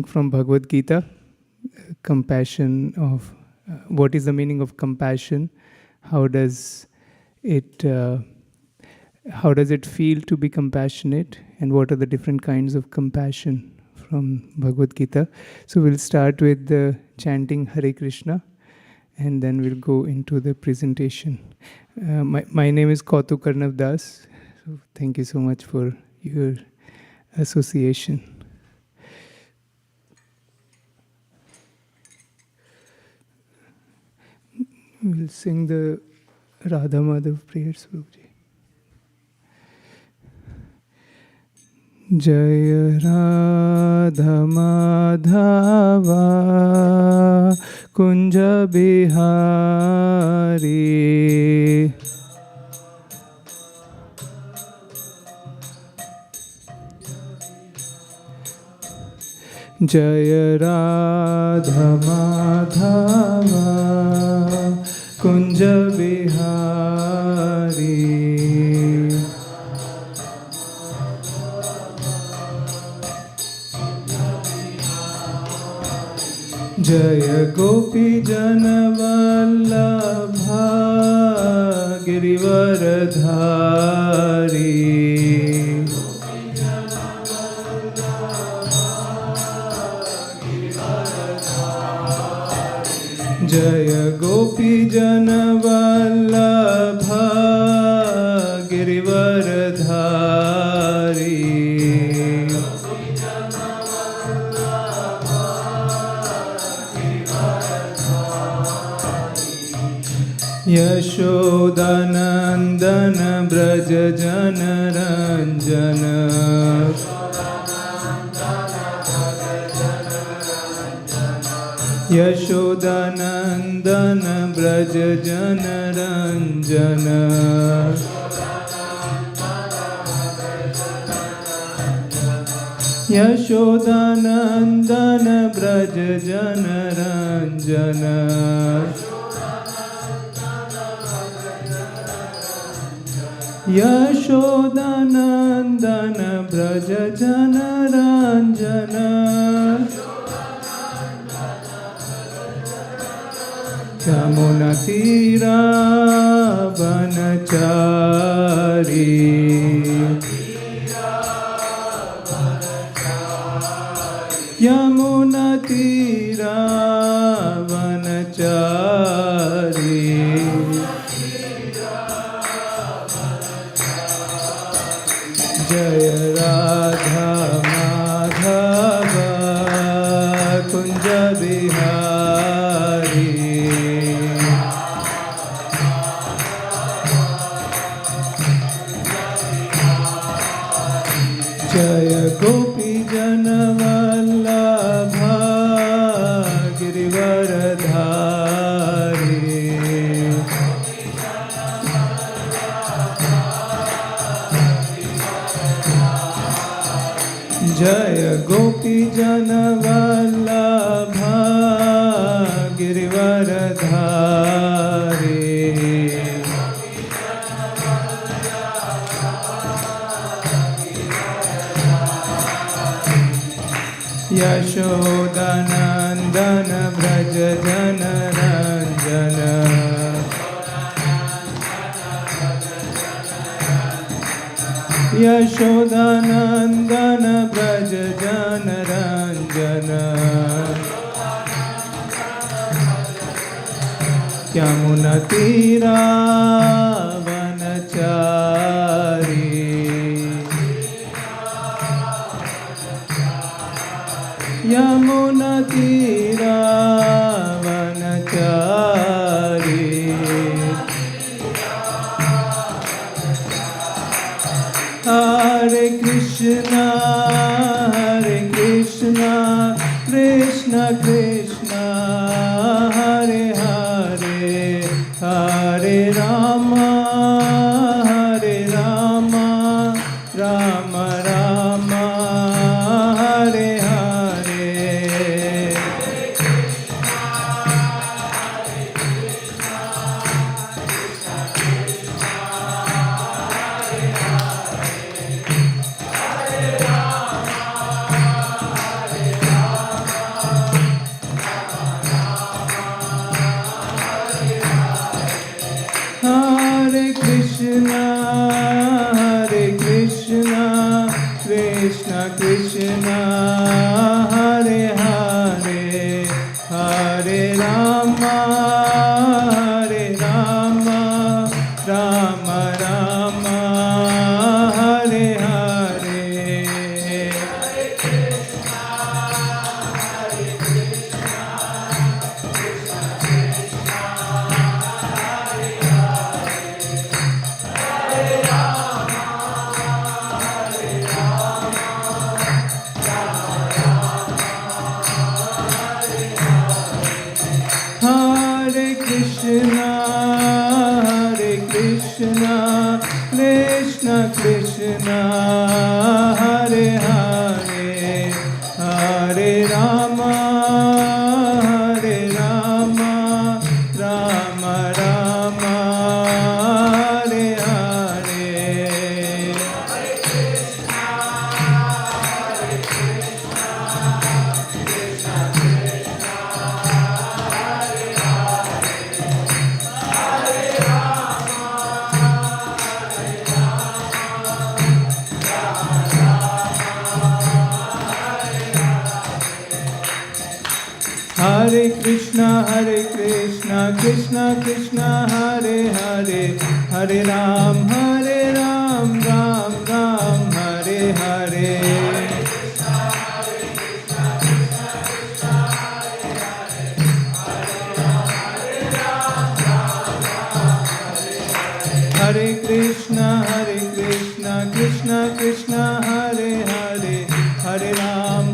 From Bhagavad Gita, compassion of what is the meaning of compassion? How does it feel to be compassionate, and what are the different kinds of compassion from Bhagavad Gita? So we'll start with the chanting Hare Krishna, and then we'll go into the presentation. My name is Kautukārṇava. So thank you so much for your association. We'll sing the Radha Madhav prayers, Prabhuji. Jaya Radha Madhava Kunja Bihari Jaya Radha Madhava Kunja Bihari Jaya Gopi Jana Vallabha Girivaradhari Jaya Gopi Jana Vallabha Girivaradhari Yashodanandana Braja Jana Ranjana Yashodanandana Braja Jana Ranjana Yashodanandana Braja Jana Ranjana Yashodanandana Braja Jana Ranjana Yamuna Tira Vanachari Yamuna Tira Vanachari Jaya Radha Madhava Kunja Bihari Jaya Gopi Jana Vallabha Girivaradhari Jaya Gopi Jana Vallabha Girivaradhari Yashodanandana Braja Jana Ranjana Yashodanandana Braja Jana Ranjana Yamuna Tira Vanachari Yamuna Tira Vanachari Hare Krishna Krishna Krishna Hare Hare Hare Rama Rama Rama Hare Hare Krishna, Krishna Krishna, Hare Hare, Hare Rama, Hare Rama, Rama Rama, Hare Hare. Hare Krishna, Krishna Krishna, Hare Hare, Hare Ram, Ram Ram, Hare Hare. Hare Krishna, Krishna Krishna, Hare Hare, Hare Ram,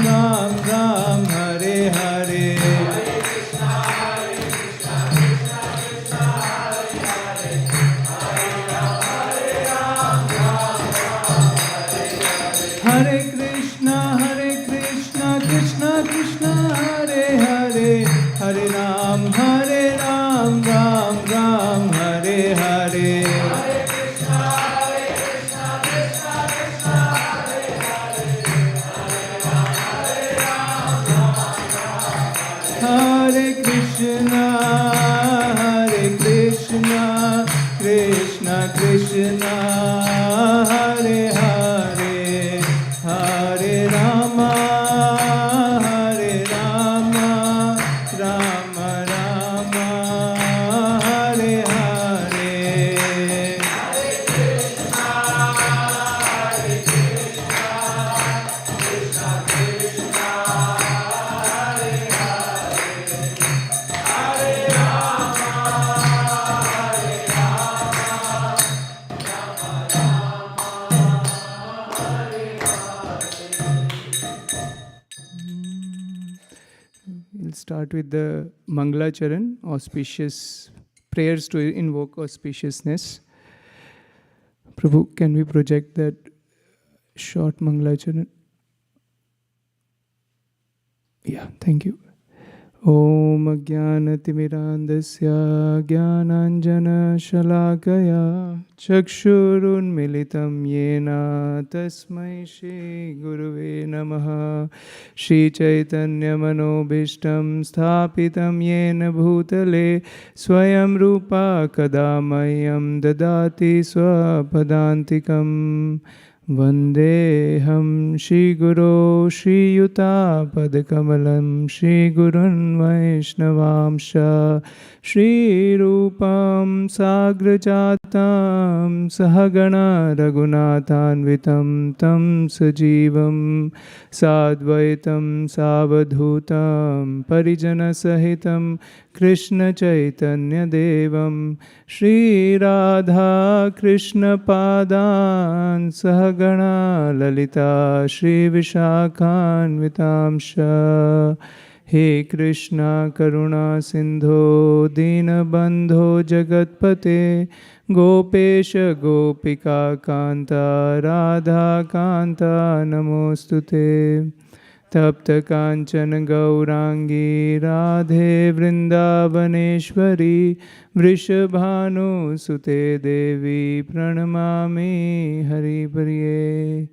Ram Ram, Hare Hare. Hare Krishna, Krishna Krishna, Hare Hare, Hare Ram, Ram Ram, Hare Hare. Hare Krishna, Krishna Krishna, Hare Hare, Hare Rama, Rama Rama, Hare Hare. We'll start with the Mangala Charan, auspicious prayers to invoke auspiciousness. Prabhu, can we project that short Mangala Charan? Yeah, thank you. Om Ajnanatimirandasya Jnananjana Shalakaya Chakshurunmilitam Yena Tasmai Shri Guruve Namaha. Shri Chaitanya Manobhishtam Sthapitam Yena Bhutale Swayam Rupa Kadamayam Dadati Swapadantikam. Vandeham Shri Guru Shri Yuta Padakamalam Shri Gurun Vaishnavamsha Shri Rupam Sagrajatam Sahagana Raghunathanvitam Tam Sajivam Sadvaitam Savadhutam Parijana Sahitam Krishna Chaitanya Devam Shri Radha Krishna Padan Sahagana Lalita Shri Vishakhanvitamsha. He Krishna Karuna Sindho Dinabandho Jagatpate Gopesha Gopika Kanta Radha Kanta Namostute. Tapta Kanchana Gaurangi Radhe Vrindavaneshwari Vrishabhanu Sute Devi Pranamami Haripriye.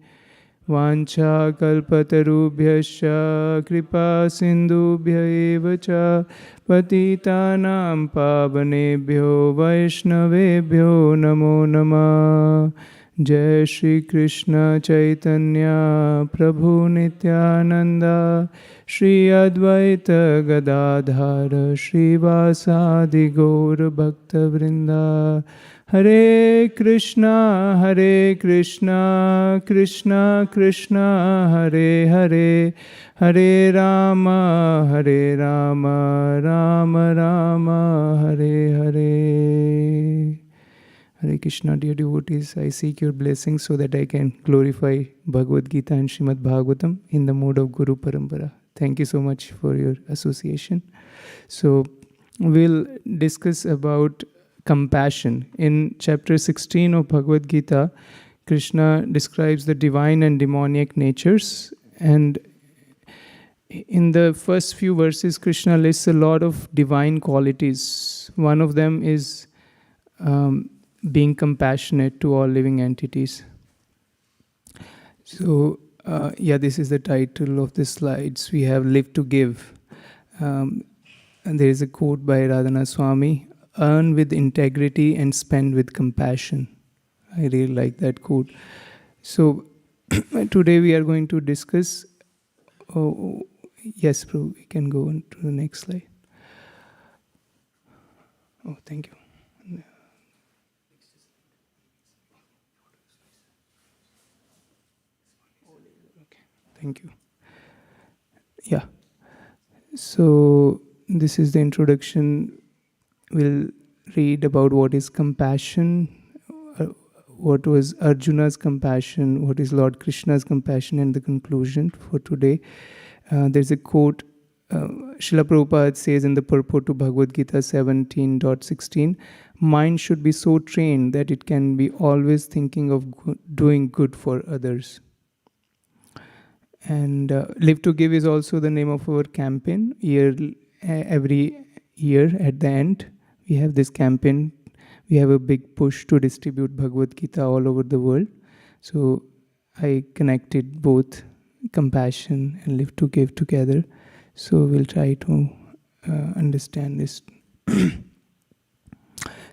Vancha kalpatarubhyascha kripa sindubhya eva cha patitanam pavanebhyo vaishnavebhyo namo namah. Jai Shri Krishna Chaitanya Prabhu Nityananda Shri Advaita Gadadhara Shri Vasadi Gaur Bhakta Vrinda. Hare Krishna, Krishna Krishna, Hare Hare, Hare Rama, Rama Rama, Hare Hare. Hare Krishna, dear devotees, I seek your blessings so that I can glorify Bhagavad Gita and Srimad Bhagavatam in the mode of Guru Parampara. Thank you so much for your association. So, we'll discuss about compassion. In chapter 16 of Bhagavad Gita, Krishna describes the divine and demoniac natures, and in the first few verses, Krishna lists a lot of divine qualities. One of them is being compassionate to all living entities. So, this is the title of the slides. We have Live to Give. And there is a quote by Radhana Swami, earn with integrity and spend with compassion. I really like that quote. So, today we are going to discuss. Yes, Prabhu, we can go on to the next slide. Oh, thank you. Okay, thank you. Yeah. So, this is the introduction. We'll read about what is compassion, what was Arjuna's compassion, what is Lord Krishna's compassion, and the conclusion for today. There's a quote Srila Prabhupada says in the purport to Bhagavad Gita 17.16, mind should be so trained that it can be always thinking of doing good for others. And Live to Give is also the name of our campaign. Every year at the end, we have this campaign. We have a big push to distribute Bhagavad Gita all over the world. So I connected both compassion and Live to Give together. So we'll try to understand this.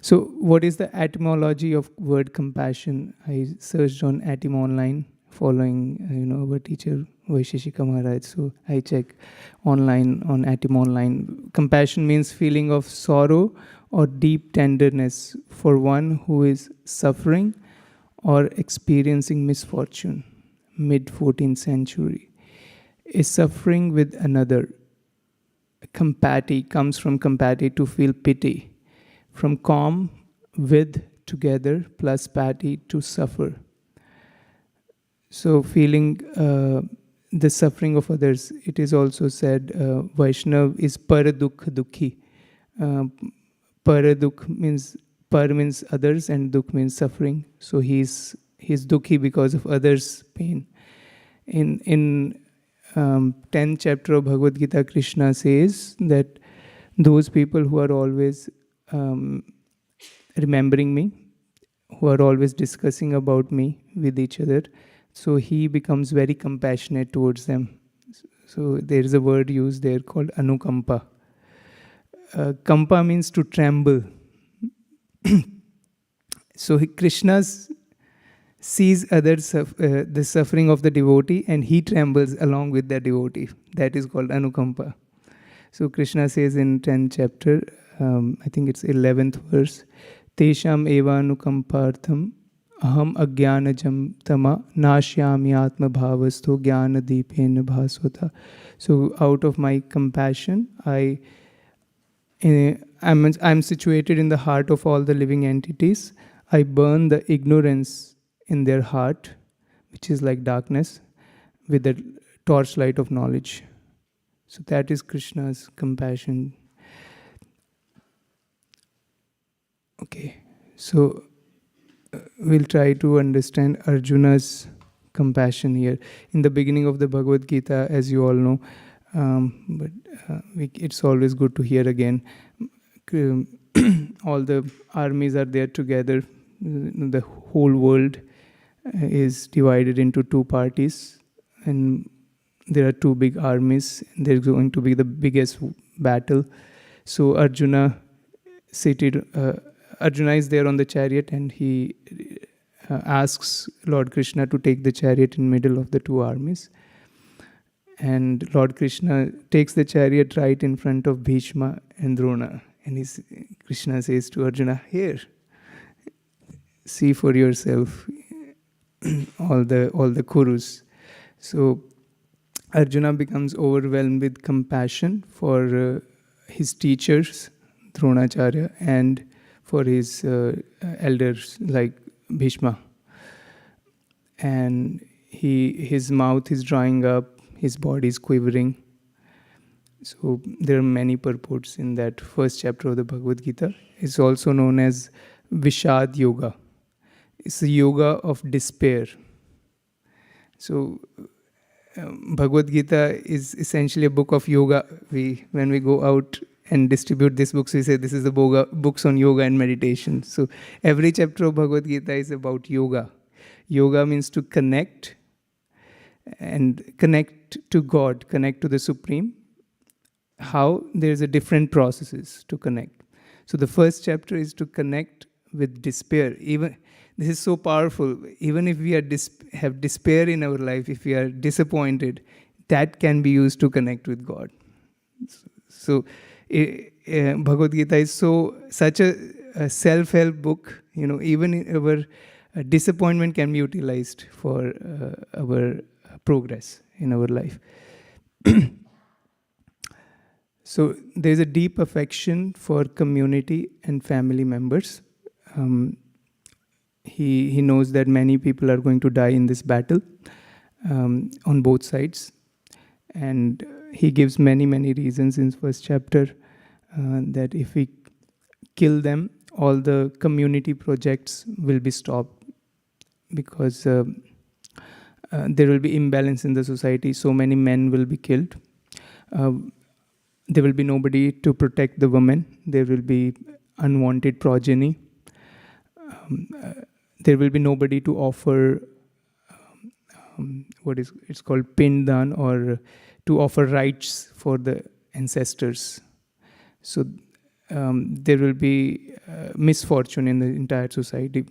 So what is the etymology of word compassion? I searched on Etym online, following our teacher Vaisheshika Maharaj. So I check online on Etym online. Compassion means feeling of sorrow or deep tenderness for one who is suffering or experiencing misfortune. Mid-14th century. Is suffering with another. Compati comes from compati, to feel pity. From com, with, together, plus pati, to suffer. So feeling the suffering of others. It is also said Vaishnav is paradukh dukhi. Paradukh means, par means others and dukh means suffering. So he's dukhi because of others' pain. In 10th chapter of Bhagavad Gita, Krishna says that those people who are always remembering me, who are always discussing about me with each other, so he becomes very compassionate towards them. So there is a word used there called anukampa. Kampa means to tremble. So Krishna sees others the suffering of the devotee and he trembles along with the devotee. That is called anukampa. So Krishna says in 10th chapter, I think it's 11th verse, Tesham eva anukampartham aham agyanajam tama nashyami atma bhavasto jnana deepena bhasvata. So out of my compassion, I'm situated in the heart of all the living entities. I burn the ignorance in their heart, which is like darkness, with the torchlight of knowledge. So that is Krishna's compassion. Okay, so we'll try to understand Arjuna's compassion here. In the beginning of the Bhagavad Gita, as you all know, but it's always good to hear again. All the armies are there together. The whole world is divided into two parties, and there are two big armies. There's going to be the biggest battle. So Arjuna is there on the chariot, and he asks Lord Krishna to take the chariot in middle of the two armies. And Lord Krishna takes the chariot right in front of Bhishma and Drona. And Krishna says to Arjuna, here, see for yourself all the Kurus. So Arjuna becomes overwhelmed with compassion for his teachers, Dronacharya, and for his elders like Bhishma. And his mouth is drying up, his body is quivering. So there are many purports in that first chapter of the Bhagavad Gita. It's also known as Vishad Yoga. It's the yoga of despair. So Bhagavad Gita is essentially a book of yoga. When we go out and distribute these books, we say this is the books on yoga and meditation. So every chapter of Bhagavad Gita is about yoga. Yoga means to connect, and connect to God, connect to the Supreme. How? There's a different processes to connect. So the first chapter is to connect with despair. Even this is so powerful. Even if we have despair in our life, if we are disappointed, that can be used to connect with God. So Bhagavad Gita is such a self-help book. Even our disappointment can be utilized for our progress in our life. So there's a deep affection for community and family members. He knows that many people are going to die in this battle on both sides. And he gives many reasons in first chapter that if we kill them, all the community projects will be stopped, because there will be imbalance in the society. So many men will be killed. There will be nobody to protect the women. There will be unwanted progeny. There will be nobody to offer it's called pindan, or to offer rights for the ancestors. So there will be misfortune in the entire society.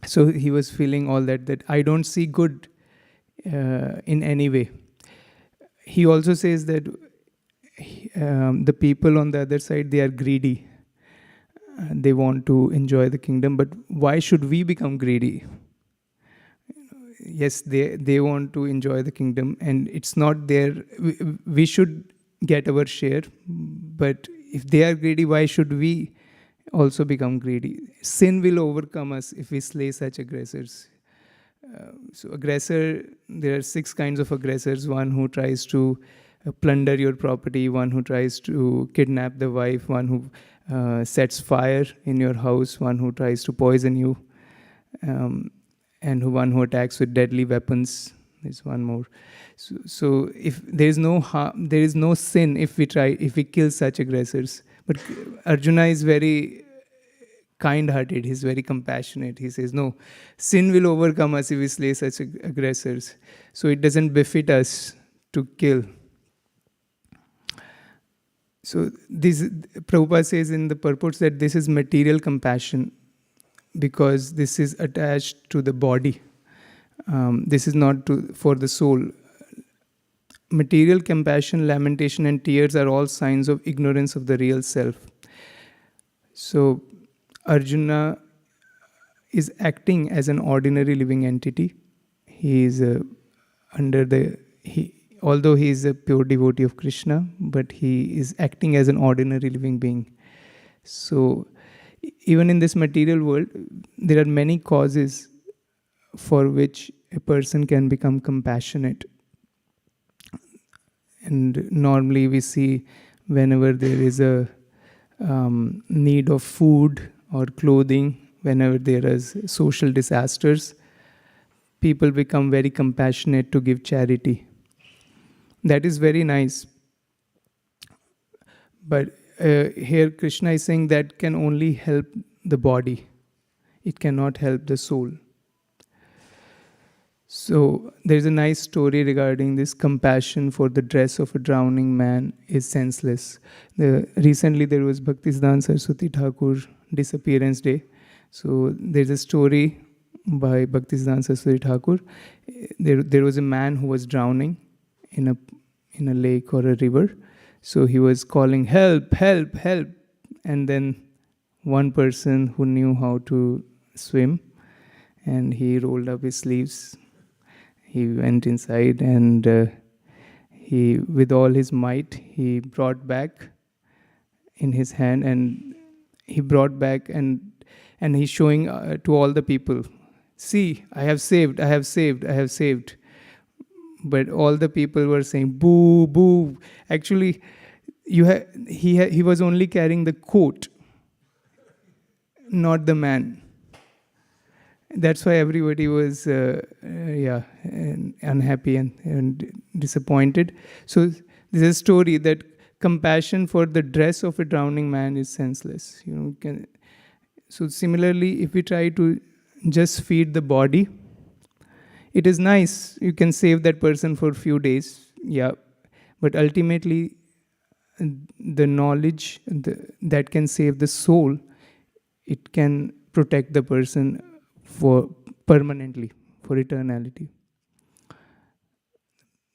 So he was feeling all that I don't see good in any way. He also says that the people on the other side, they are greedy. They want to enjoy the kingdom, but why should we become greedy? Yes, they want to enjoy the kingdom, and it's not their. We should get our share, but if they are greedy, why should we also become greedy? Sin will overcome us if we slay such aggressors. So aggressor, there are 6 kinds of aggressors. One who tries to plunder your property, one who tries to kidnap the wife, one who sets fire in your house, one who tries to poison you, and one who attacks with deadly weapons. There's one more. So if there is no harm, there is no sin if we kill such aggressors. But Arjuna is very kind-hearted. He's very compassionate. He says, no, sin will overcome us if we slay such aggressors. So it doesn't befit us to kill. So this, Prabhupada says in the purports that this is material compassion, because this is attached to the body. This is not for the soul. Material compassion, lamentation, and tears are all signs of ignorance of the real self. So Arjuna is acting as an ordinary living entity. He is although he is a pure devotee of Krishna, but he is acting as an ordinary living being. So even in this material world, there are many causes for which a person can become compassionate. And normally we see whenever there is a need of food or clothing, whenever there is social disasters, people become very compassionate to give charity. That is very nice. But here Krishna is saying that can only help the body. It cannot help the soul. So there's a nice story regarding this compassion for the dress of a drowning man is senseless. Recently there was Bhaktisiddhanta Saraswati Thakur disappearance day. So there's a story by Bhaktisiddhanta Saraswati Thakur. There was a man who was drowning in a lake or a river. So he was calling, help, help, help. And then one person who knew how to swim, and he rolled up his sleeves. He went inside, and he, with all his might, he brought back in his hand, and he brought back, and he's showing to all the people, see, I have saved, I have saved, I have saved. but all the people were saying, boo, boo. Actually, he was only carrying the coat, not the man. That's why everybody was unhappy and disappointed. So there's a story that compassion for the dress of a drowning man is senseless. So similarly, if we try to just feed the body, it is nice. You can save that person for a few days, but ultimately, the knowledge that can save the soul, it can protect the person for permanently, for eternality.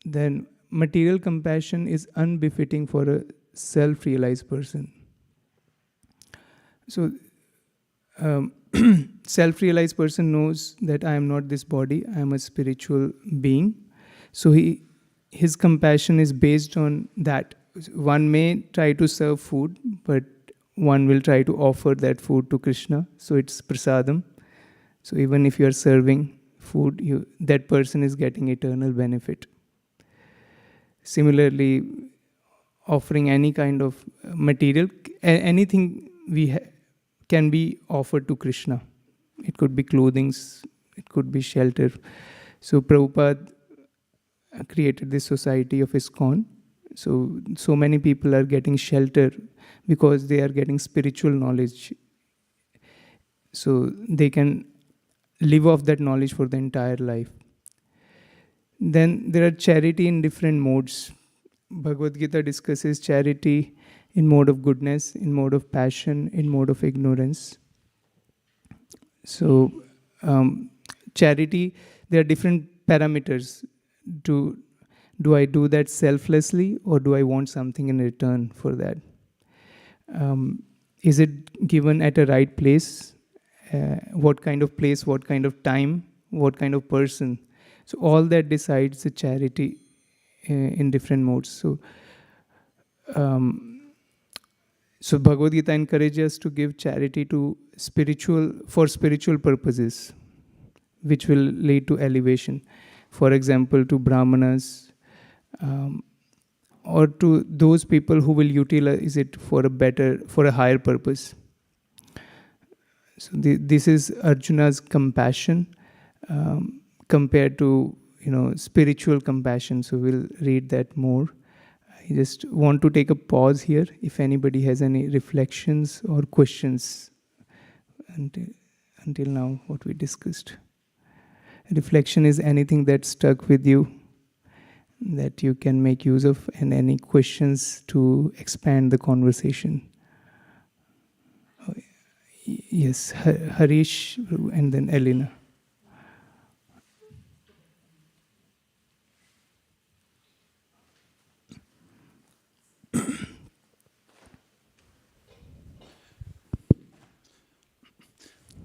Then material compassion is unbefitting for a self-realized person. So self-realized person knows that I am not this body, I am a spiritual being. So his compassion is based on that. One may try to serve food, but one will try to offer that food to Krishna. So it's prasadam. So even if you are serving food, that person is getting eternal benefit. Similarly, offering any kind of material, anything can be offered to Krishna. It could be clothing, it could be shelter. So Prabhupada created this society of ISKCON. So many people are getting shelter because they are getting spiritual knowledge. So they can live off that knowledge for the entire life. Then there are charity in different modes. Bhagavad Gita discusses charity in mode of goodness, in mode of passion, in mode of ignorance. So charity, there are different parameters. Do I do that selflessly, or do I want something in return for that? Is it given at a right place? What kind of place, what kind of time, what kind of person? So all that decides the charity in different modes. So Bhagavad Gita encourages us to give charity for spiritual purposes, which will lead to elevation. For example, to brahmanas, or to those people who will utilize it for a higher purpose. So this is Arjuna's compassion compared to spiritual compassion. So we'll read that more. I just want to take a pause here. If anybody has any reflections or questions until now, what we discussed. Reflection is anything that stuck with you, that you can make use of, and any questions to expand the conversation. Yes, Harish and then Elena.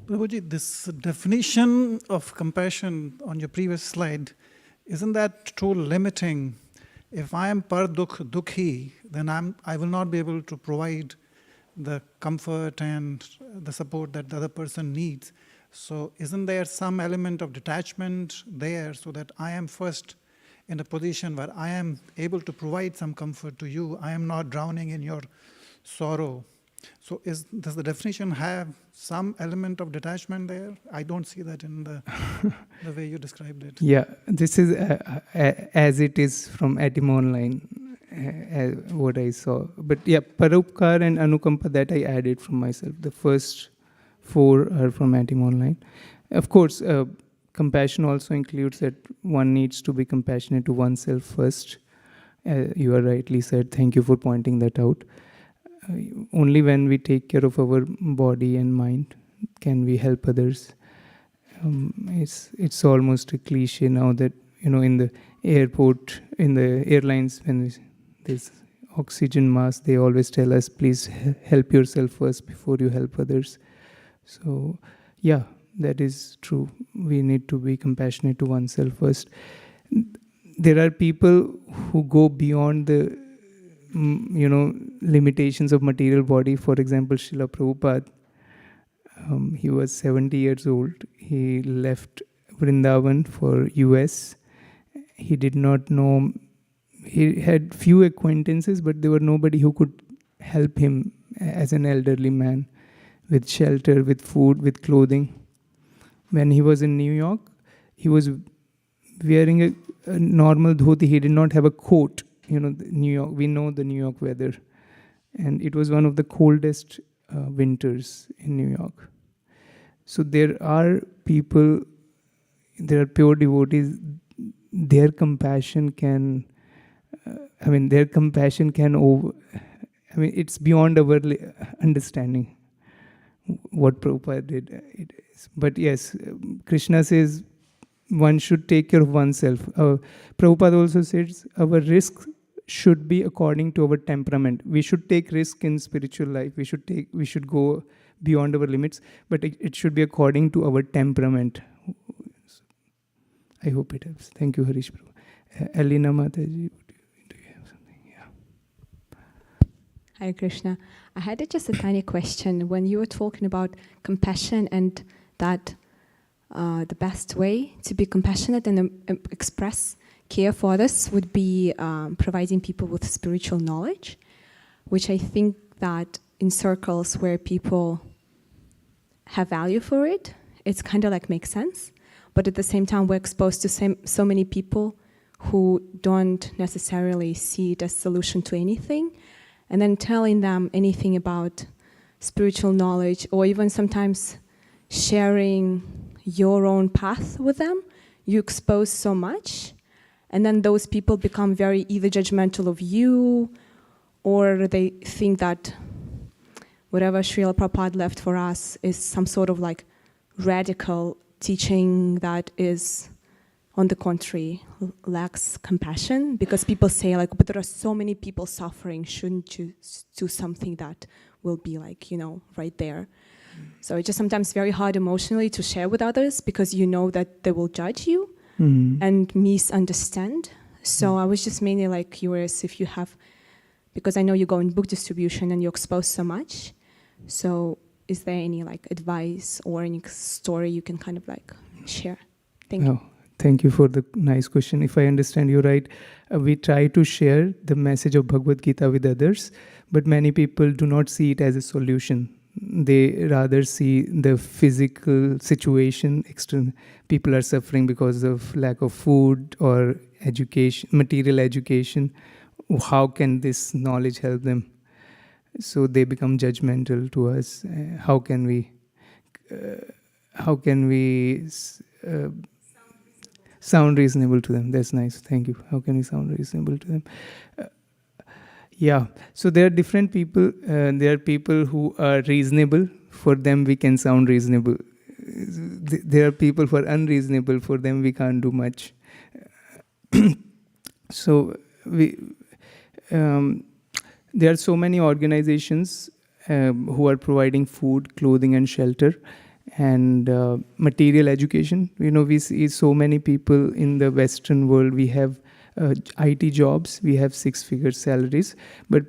Prabhuji, this definition of compassion on your previous slide, isn't that too limiting? If I am par dukhi, then I will not be able to provide the comfort and the support that the other person needs. So isn't there some element of detachment there, so that I am first in a position where I am able to provide some comfort to you? I am not drowning in your sorrow. So does the definition have some element of detachment there? I don't see that in the way you described it. Yeah, this is as it is from Etim Online, what I saw. But yeah, Parupkar and Anukampa, that I added from myself. The first 4 are from Etim Online. Of course, compassion also includes that one needs to be compassionate to oneself first. You are rightly said. Thank you for pointing that out. Only when we take care of our body and mind can we help others. It's almost a cliche now that in the airport, in the airlines, when there's oxygen mask, they always tell us, please help yourself first before you help others. So yeah, that is true. We need to be compassionate to oneself first. There are people who go beyond the limitations of material body. For example, Srila Prabhupada, he was 70 years old. He left Vrindavan for US, he did not know. He had few acquaintances, but there were nobody who could help him as an elderly man with shelter, with food, with clothing. When he was in New York, he was wearing a normal dhoti. He did not have a coat. New York, we know the New York weather. And it was one of the coldest winters in New York. So there are people, there are pure devotees, their compassion can, it's beyond our understanding what Prabhupada did. It is. But yes, Krishna says one should take care of oneself. Prabhupada also says our risk should be according to our temperament. We should take risk in spiritual life. We should go beyond our limits, but it should be according to our temperament. I hope it helps. Thank you, Harish Prabhu. Alina Mataji, do you have something? Yeah. Hare Krishna. I had just a tiny question. When you were talking about compassion and that the best way to be compassionate and express care for others would be providing people with spiritual knowledge, which I think that in circles where people have value for it, it's kind of like makes sense. But at the same time, we're exposed to so many people who don't necessarily see it as a solution to anything. And then telling them anything about spiritual knowledge, or even sometimes sharing your own path with them, you expose so much. And then those people become very either judgmental of you, or they think that whatever Srila Prabhupada left for us is some sort of like radical teaching that is, on the contrary, lacks compassion. Because people say like, but there are so many people suffering, shouldn't you do something that will be like, right there? So it's just sometimes very hard emotionally to share with others because you know that they will judge you and misunderstand. So I was just mainly like curious if you have, because I know you go in book distribution and you expose so much. So is there any like advice or any story you can kind of like share? Thank you. Thank you for the nice question. If I understand you right, we try to share the message of Bhagavad Gita with others, but many people do not see it as a solution. They rather see the physical situation. People are suffering because of lack of food or education, material education. How can this knowledge help them? So they become judgmental to us. How can we sound reasonable to them? That's nice. Thank you. How can we sound reasonable to them? So there are different people. There are people who are reasonable. For them, we can sound reasonable. There are people who are unreasonable. For them, we can't do much. So there are so many organizations who are providing food, clothing, and shelter, and material education. We see so many people in the Western world. We have IT jobs, we have 6-figure salaries, but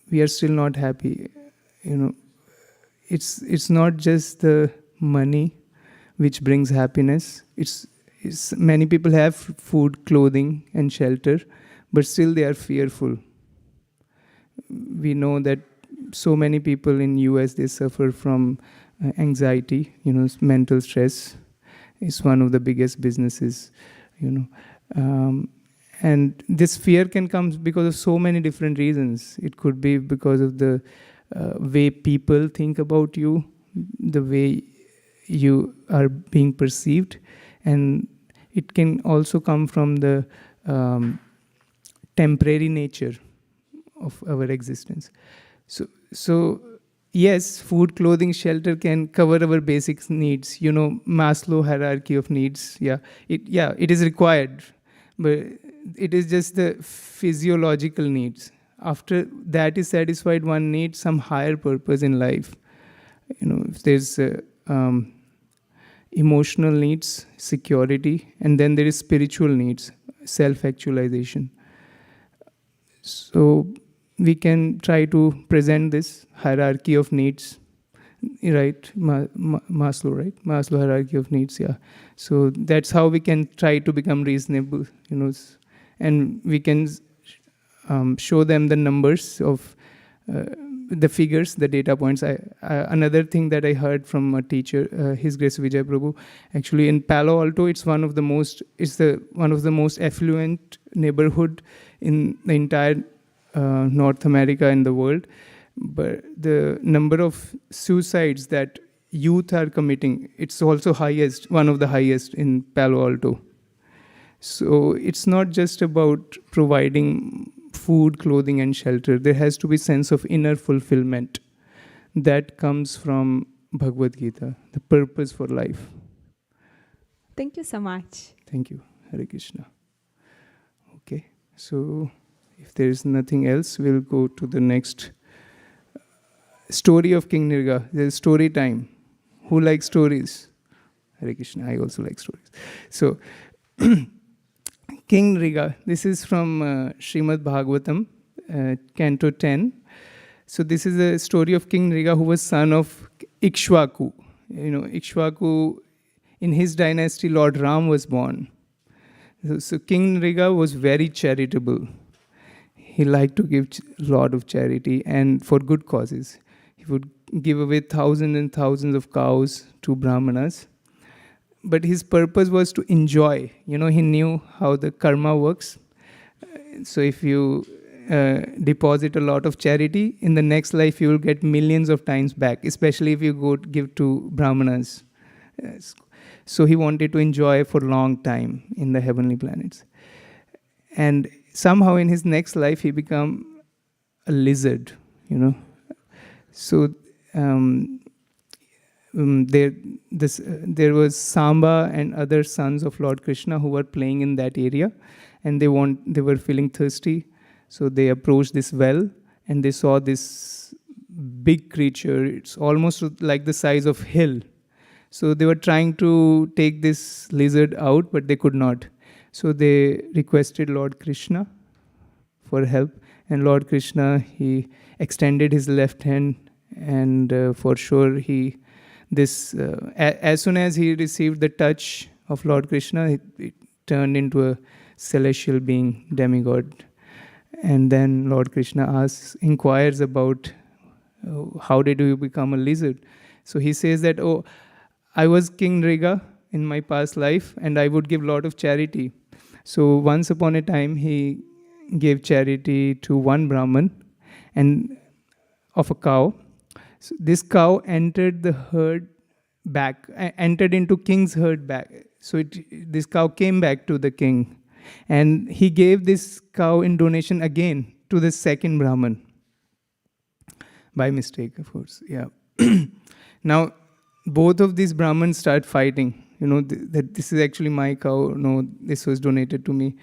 we are still not happy. It's not just the money which brings happiness. It's many people have food, clothing, and shelter, but still they are fearful. We know that so many people in US, they suffer from anxiety. Mental stress is one of the biggest businesses. And this fear can come because of so many different reasons. It could be because of the way people think about you, the way you are being perceived, and it can also come from the temporary nature of our existence. So yes, food, clothing, shelter can cover our basic needs. Maslow hierarchy of needs. It is required, but it is just the physiological needs. After that is satisfied, one needs some higher purpose in life. If there's emotional needs, security, and then there is spiritual needs, self-actualization. So we can try to present this hierarchy of needs. right? Maslow, right? Maslow hierarchy of needs, yeah. So that's how we can try to become reasonable, and we can show them the numbers of the figures, the data points. Another thing that I heard from a teacher, His Grace Vijay Prabhu, actually in Palo Alto, it's one of the most affluent neighborhood in the entire North America and the world. But the number of suicides that youth are committing, it's also one of the highest in Palo Alto. So it's not just about providing food, clothing, and shelter. There has to be sense of inner fulfillment that comes from Bhagavad Gita, the purpose for life. Thank you so much. Thank you. Hare Krishna. Okay, so if there is nothing else, we'll go to the next story of King Nrga. There's story time. Who likes stories? Hare Krishna. I also like stories. So, King Nrga. This is from Srimad Bhagavatam, Canto 10. So this is a story of King Nrga, who was son of Ikshvaku. Ikshvaku, in his dynasty, Lord Ram was born. So King Nrga was very charitable. He liked to give a lot of charity and for good causes. He would give away thousands and thousands of cows to Brahmanas. But his purpose was to enjoy. He knew how the karma works. So if you deposit a lot of charity, in the next life you will get millions of times back, especially if you go to give to Brahmanas. So he wanted to enjoy for a long time in the heavenly planets. And somehow in his next life he became a lizard, So there was Samba and other sons of Lord Krishna who were playing in that area, and they were feeling thirsty, so they approached this well, and they saw this big creature. It's almost like the size of hill. So they were trying to take this lizard out, but they could not. So they requested Lord Krishna for help, and Lord Krishna, he extended his left hand, and for sure as soon as he received the touch of Lord Krishna, it turned into a celestial being, demigod. And then Lord Krishna inquires about how did you become a lizard. So he says that, I was King Nrga in my past life, and I would give a lot of charity. So once upon a time, he gave charity to one Brahman and of a cow. So this cow entered the herd back, entered into king's herd back. So this cow came back to the king, and he gave this cow in donation again to the second Brahman. By mistake, of course. Yeah. Now, both of these Brahmins start fighting. That this is actually my cow. No, this was donated to me.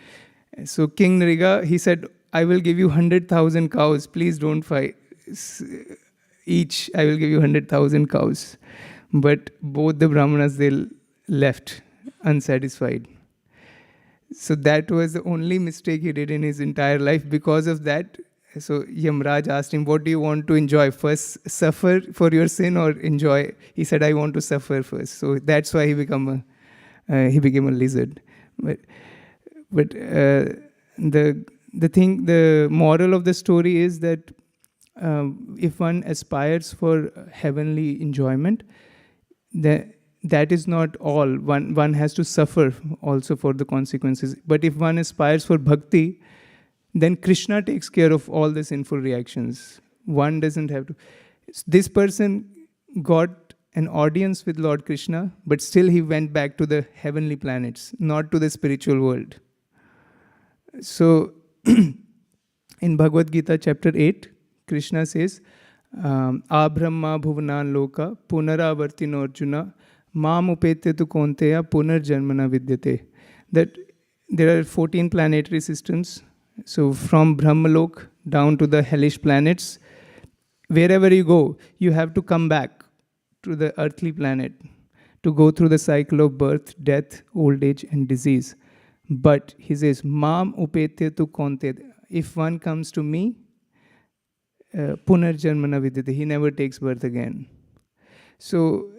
So King Nrga, he said, I will give you 100,000 cows. Please don't fight. Each, I will give you 100,000 cows. But both the Brahmanas, they left unsatisfied. So that was the only mistake he did in his entire life. Because of that, so Yamraj asked him, what do you want to enjoy? First, suffer for your sin or enjoy? He said, I want to suffer first. So that's why he became a lizard. But the moral of the story is that if one aspires for heavenly enjoyment, that is not all. One has to suffer also for the consequences. But if one aspires for bhakti, then Krishna takes care of all the sinful reactions. One doesn't have to. This person got an audience with Lord Krishna, but still he went back to the heavenly planets, not to the spiritual world. So, in Bhagavad Gita chapter 8, Krishna says, Abrahma bhuvanan loka punaravartino Arjuna mam upete tu konteya punarjanmana vidyate. That there are 14 planetary systems. So from Brahmalok down to the hellish planets, wherever you go, you have to come back to the earthly planet to go through the cycle of birth, death, old age, and disease. But he says, Mam upete tu konte. If one comes to me, punarjanmana vidyate, he never takes birth again. So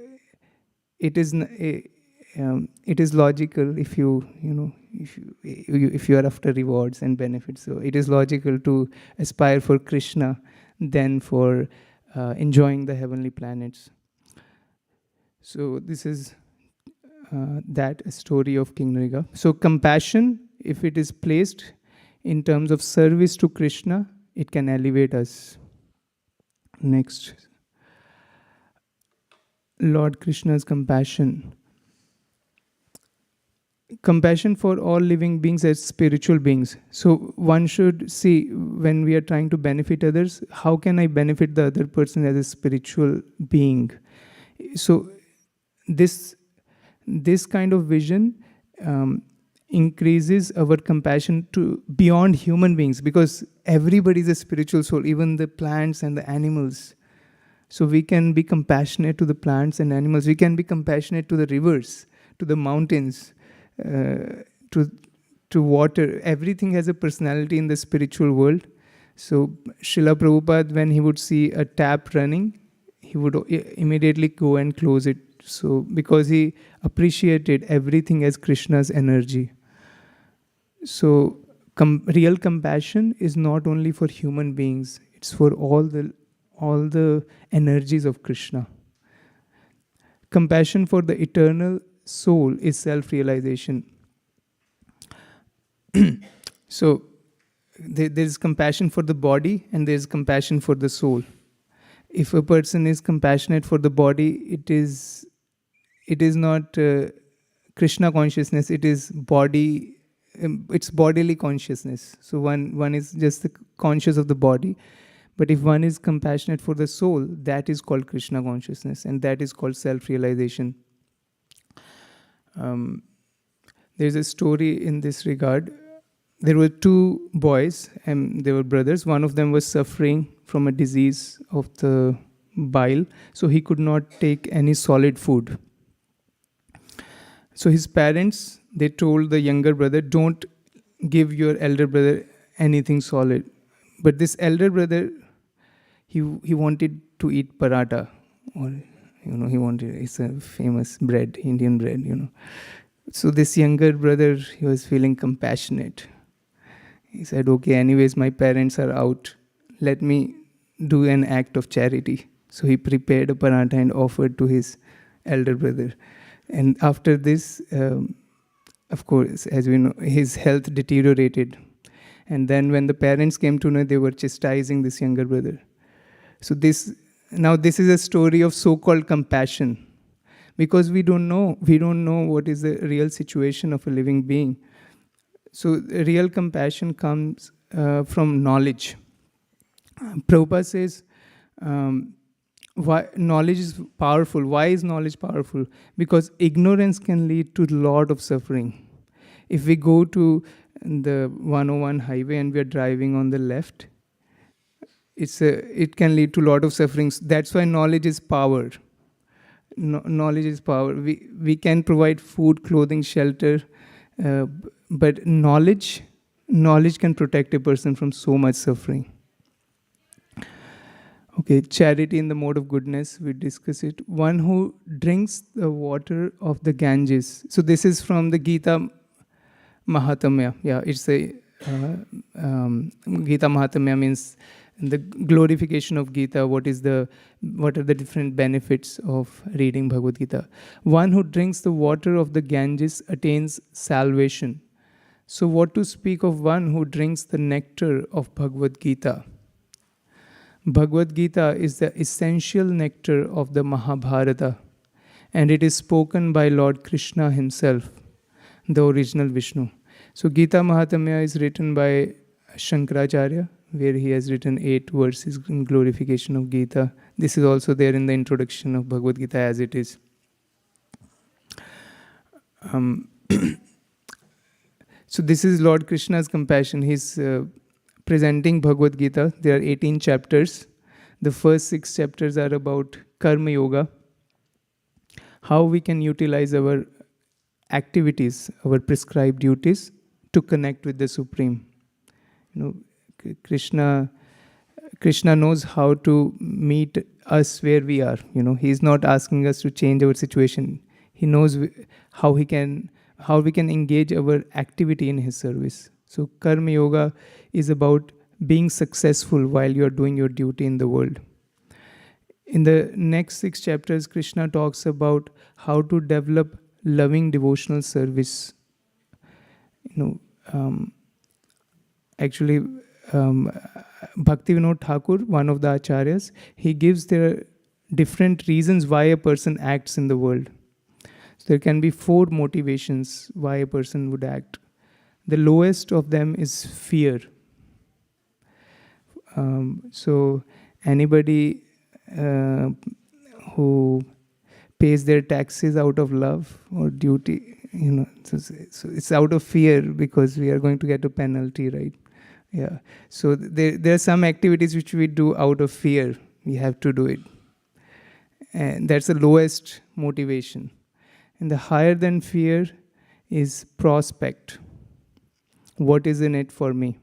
it is it is logical if if you are after rewards and benefits. So it is logical to aspire for Krishna than for enjoying the heavenly planets. So this is that story of King Nrga. So compassion, if it is placed in terms of service to Krishna, it can elevate us. Next, Lord Krishna's compassion. Compassion for all living beings as spiritual beings. So one should see, when we are trying to benefit others, how can I benefit the other person as a spiritual being? So this kind of vision increases our compassion to beyond human beings, because everybody is a spiritual soul, even the plants and the animals. So we can be compassionate to the plants and animals. We can be compassionate to the rivers, to the mountains, to water. Everything has a personality in the spiritual world. So Srila Prabhupada, when he would see a tap running, he would immediately go and close it. So because he appreciated everything as Krishna's energy. So real compassion is not only for human beings, it's for all the energies of Krishna. Compassion for the eternal soul is self-realization. So there is compassion for the body and there is compassion for the soul. If a person is compassionate for the body, it is not Krishna consciousness, it is body, it's bodily consciousness. So one is just conscious of the body. But if one is compassionate for the soul, that is called Krishna consciousness, and that is called self-realization. There's a story in this regard. There were two boys, and they were brothers. One of them was suffering from a disease of the bile, so he could not take any solid food. So his parents, they told the younger brother, don't give your elder brother anything solid. But this elder brother, he wanted to eat paratha, or it's a famous bread, Indian bread, So this younger brother, he was feeling compassionate. He said, okay, anyways, my parents are out. Let me do an act of charity. So he prepared a paratha and offered to his elder brother. And after this, of course, as we know, his health deteriorated. And then when the parents came to know, they were chastising this younger brother. So this is a story of so-called compassion, because we don't know what is the real situation of a living being. So real compassion comes from knowledge. Prabhupada says, why knowledge is powerful. Why is knowledge powerful? Because ignorance can lead to a lot of suffering. If we go to the 101 highway and we are driving on the left, it can lead to a lot of sufferings. That's why knowledge is power. Knowledge is power. We can provide food, clothing, shelter, but knowledge can protect a person from so much suffering. Okay, charity in the mode of goodness, we discuss it. One who drinks the water of the Ganges. So this is from the Gita Mahatmya. Yeah, it's a Gita Mahatmya means the glorification of Gita. What are the different benefits of reading Bhagavad Gita? One who drinks the water of the Ganges attains salvation. So what to speak of one who drinks the nectar of Bhagavad Gita? Bhagavad Gita is the essential nectar of the Mahabharata, and it is spoken by Lord Krishna himself, the original Vishnu. So Gita Mahatmya is written by Shankaracharya, where he has written 8 verses in glorification of Gita. This is also there in the introduction of Bhagavad Gita as it is. So this is Lord Krishna's compassion. He's presenting Bhagavad Gita. There are 18 chapters. The first 6 chapters are about Karma Yoga, how we can utilize our activities, our prescribed duties to connect with the Supreme. Krishna knows how to meet us where we are. He's not asking us to change our situation. He knows how we can engage our activity in his service. So karma yoga is about being successful while you are doing your duty in the world. In the next 6 chapters, Krishna talks about how to develop loving devotional service. Actually, Bhaktivinoda Thakur, one of the acharyas, he gives there different reasons why a person acts in the world. So there can be 4 motivations why a person would act. The lowest of them is fear. So anybody who pays their taxes out of love or duty, so it's out of fear because we are going to get a penalty, right? Yeah. So there are some activities which we do out of fear. We have to do it. And that's the lowest motivation. And the higher than fear is prospect. What is in it for me?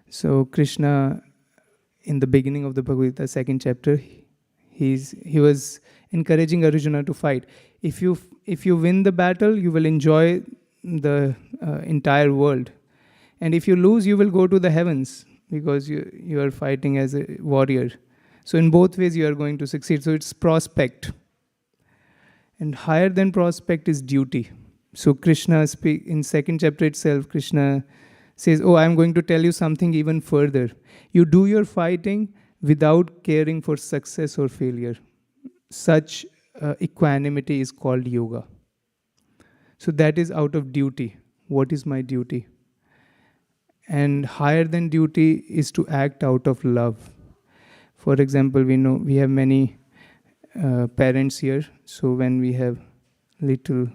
So Krishna, in the beginning of the Bhagavad Gita, 2nd chapter, he was encouraging Arjuna to fight. If you win the battle, you will enjoy the entire world. And if you lose, you will go to the heavens because you are fighting as a warrior. So in both ways, you are going to succeed. So it's prospect. And higher than prospect is duty. So Krishna in 2nd chapter itself, Krishna says, I'm going to tell you something even further. You do your fighting without caring for success or failure. Such equanimity is called yoga. So that is out of duty. What is my duty? And higher than duty is to act out of love. For example, we have many parents here. So when we have little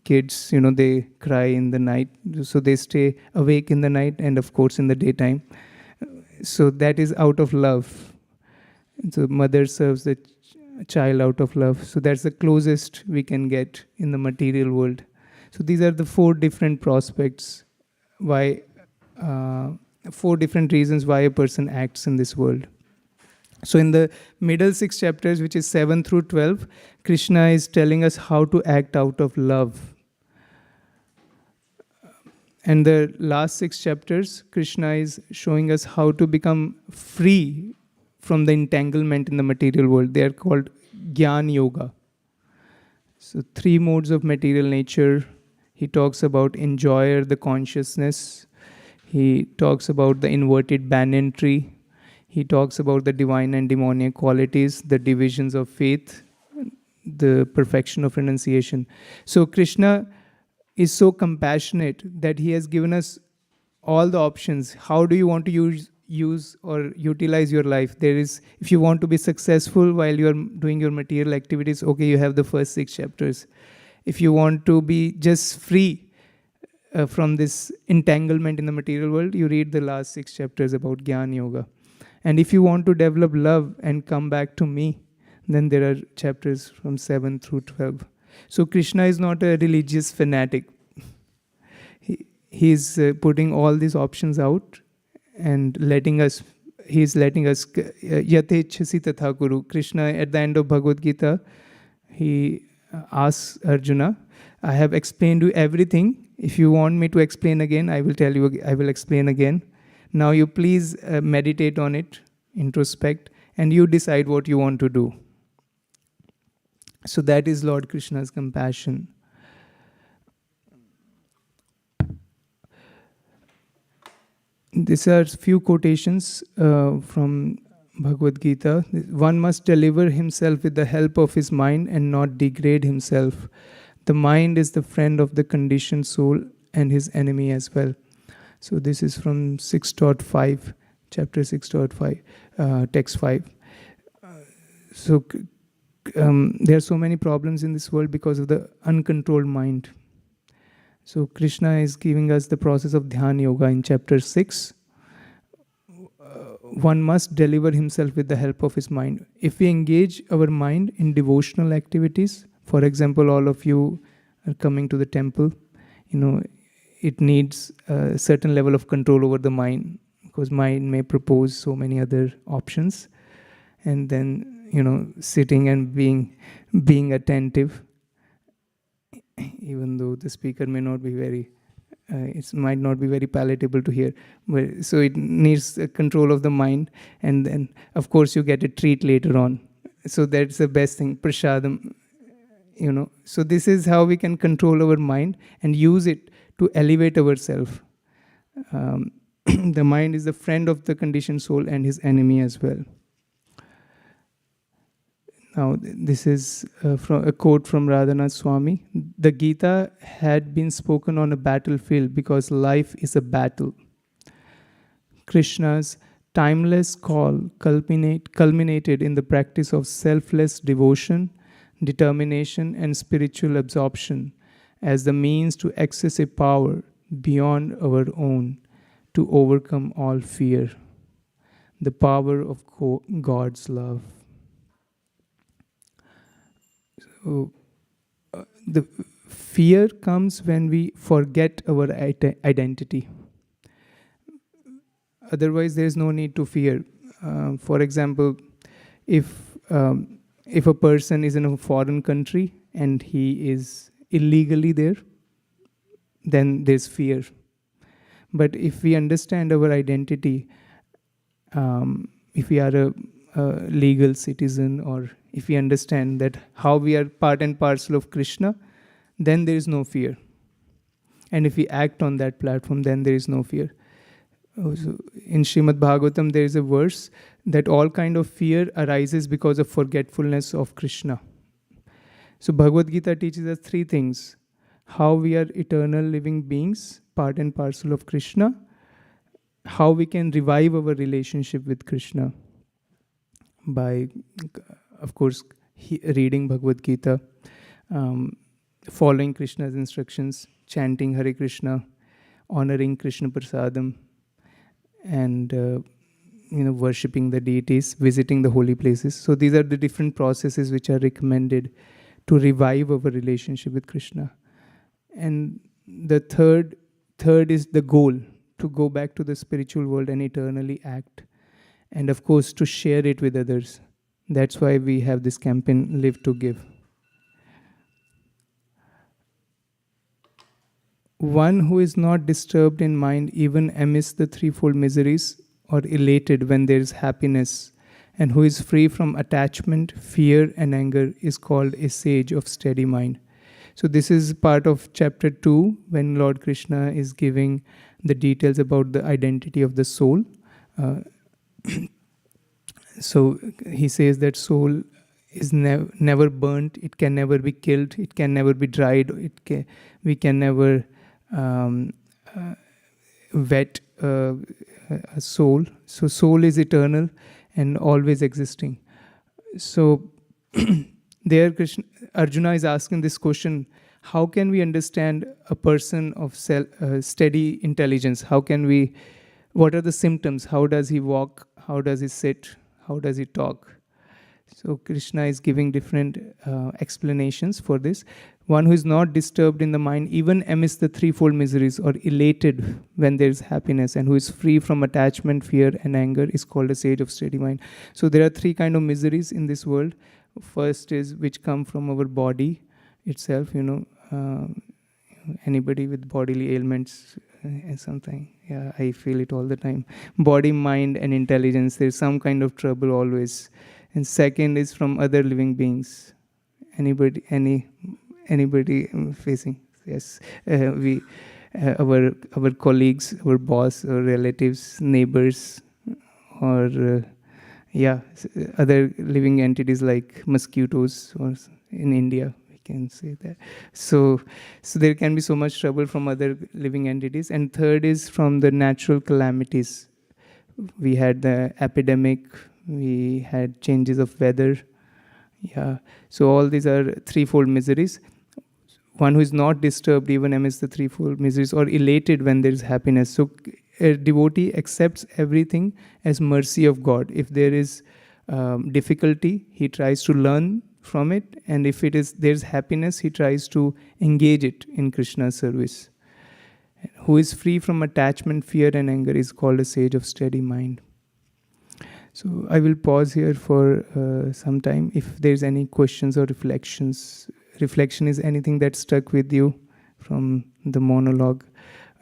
kids, they cry in the night. So they stay awake in the night and of course in the daytime. So that is out of love. So mother serves the child out of love. So that's the closest we can get in the material world. So these are the 4 different prospects why 4 different reasons why a person acts in this world. So in the middle 6 chapters, which is 7 through 12, Krishna is telling us how to act out of love. And the last 6 chapters, Krishna is showing us how to become free from the entanglement in the material world. They are called Jnana Yoga. So 3 modes of material nature. He talks about enjoyer, the consciousness. He talks about the inverted banyan tree. He talks about the divine and demoniac qualities, the divisions of faith, the perfection of renunciation. So Krishna is so compassionate that he has given us all the options. How do you want to use or utilize your life? If you want to be successful while you are doing your material activities, okay, you have the first 6 chapters. If you want to be just free from this entanglement in the material world, you read the last 6 chapters about Jnana Yoga. And if you want to develop love and come back to me, then there are chapters from 7 through 12. So Krishna is not a religious fanatic. He is putting all these options out and he is letting us, yatechasi tatha kuru. Krishna, at the end of Bhagavad Gita, he asks Arjuna, I have explained you everything. If you want me to explain again, I will explain again. Now you please meditate on it, introspect, and you decide what you want to do. So that is Lord Krishna's compassion. These are few quotations from Bhagavad Gita. One must deliver himself with the help of his mind and not degrade himself. The mind is the friend of the conditioned soul and his enemy as well. So this is from 6.5, chapter 6.5, text 5. So there are so many problems in this world because of the uncontrolled mind. So Krishna is giving us the process of Dhyana Yoga in chapter 6. One must deliver himself with the help of his mind. If we engage our mind in devotional activities, for example, all of you are coming to the temple, it needs a certain level of control over the mind because mind may propose so many other options. and then sitting and being attentive, even though the speaker may not be very it might not be very palatable to hear, but so it needs control of the mind, and then of course you get a treat later on. So that's the best thing, prasadam. So this is how we can control our mind and use it to elevate ourselves. The mind is the friend of the conditioned soul and his enemy as well. Now, this is from a quote from Radhanath Swami. The Gita had been spoken on a battlefield because life is a battle. Krishna's timeless call culminated in the practice of selfless devotion, determination, and spiritual absorption as the means to access a power beyond our own to overcome all fear, the power of God's love. So, the fear comes when we forget our identity. Otherwise, there is no need to fear. For example, if a person is in a foreign country and he is illegally there, then there's fear. But if we understand our identity, if we are a legal citizen, or if we understand that how we are part and parcel of Krishna, then there is no fear. And if we act on that platform, then there is no fear. Also, in Srimad Bhagavatam, there is a verse that all kind of fear arises because of forgetfulness of Krishna. So Bhagavad Gita teaches us three things: how we are eternal living beings, part and parcel of Krishna, how we can revive our relationship with Krishna by, of course, reading Bhagavad Gita, following Krishna's instructions, chanting Hare Krishna, honoring Krishna Prasadam, and worshipping the deities, visiting the holy places. So these are the different processes which are recommended to revive our relationship with Krishna. And the third is the goal, to go back to the spiritual world and eternally act. And of course, to share it with others. That's why we have this campaign, Live to Give. One who is not disturbed in mind even amidst the threefold miseries, or elated when there is happiness, and who is free from attachment, fear, and anger, is called a sage of steady mind. So this is part of chapter 2, when Lord Krishna is giving the details about the identity of the soul. So he says that soul is never burnt, it can never be killed, it can never be dried, we can never wet a soul. So soul is eternal and always existing. So there Arjuna is asking this question: how can we understand a person of steady intelligence? What are the symptoms? How does he walk? How does he sit? How does he talk? So Krishna is giving different explanations for this. One who is not disturbed in the mind, even amidst the threefold miseries, or elated when there is happiness, and who is free from attachment, fear, and anger, is called a sage of steady mind. So there are three kinds of miseries in this world. First is which come from our body itself. Anybody with bodily ailments and something. Yeah, I feel it all the time. Body, mind, and intelligence. There's some kind of trouble always. And second is from other living beings. Anybody facing? Yes, our colleagues, our boss, our relatives, neighbors, or other living entities like mosquitoes, or in India we can say that. So there can be so much trouble from other living entities. And third is from the natural calamities. We had the epidemic, we had changes of weather. Yeah, so all these are threefold miseries. One who is not disturbed even amidst the threefold miseries, or elated when there is happiness. So a devotee accepts everything as mercy of God. If there is difficulty, he tries to learn from it, and if there's happiness, he tries to engage it in Krishna's service. Who is free from attachment, fear, and anger is called a sage of steady mind. So I will pause here for some time. If there's any questions or reflection is anything that stuck with you from the monologue,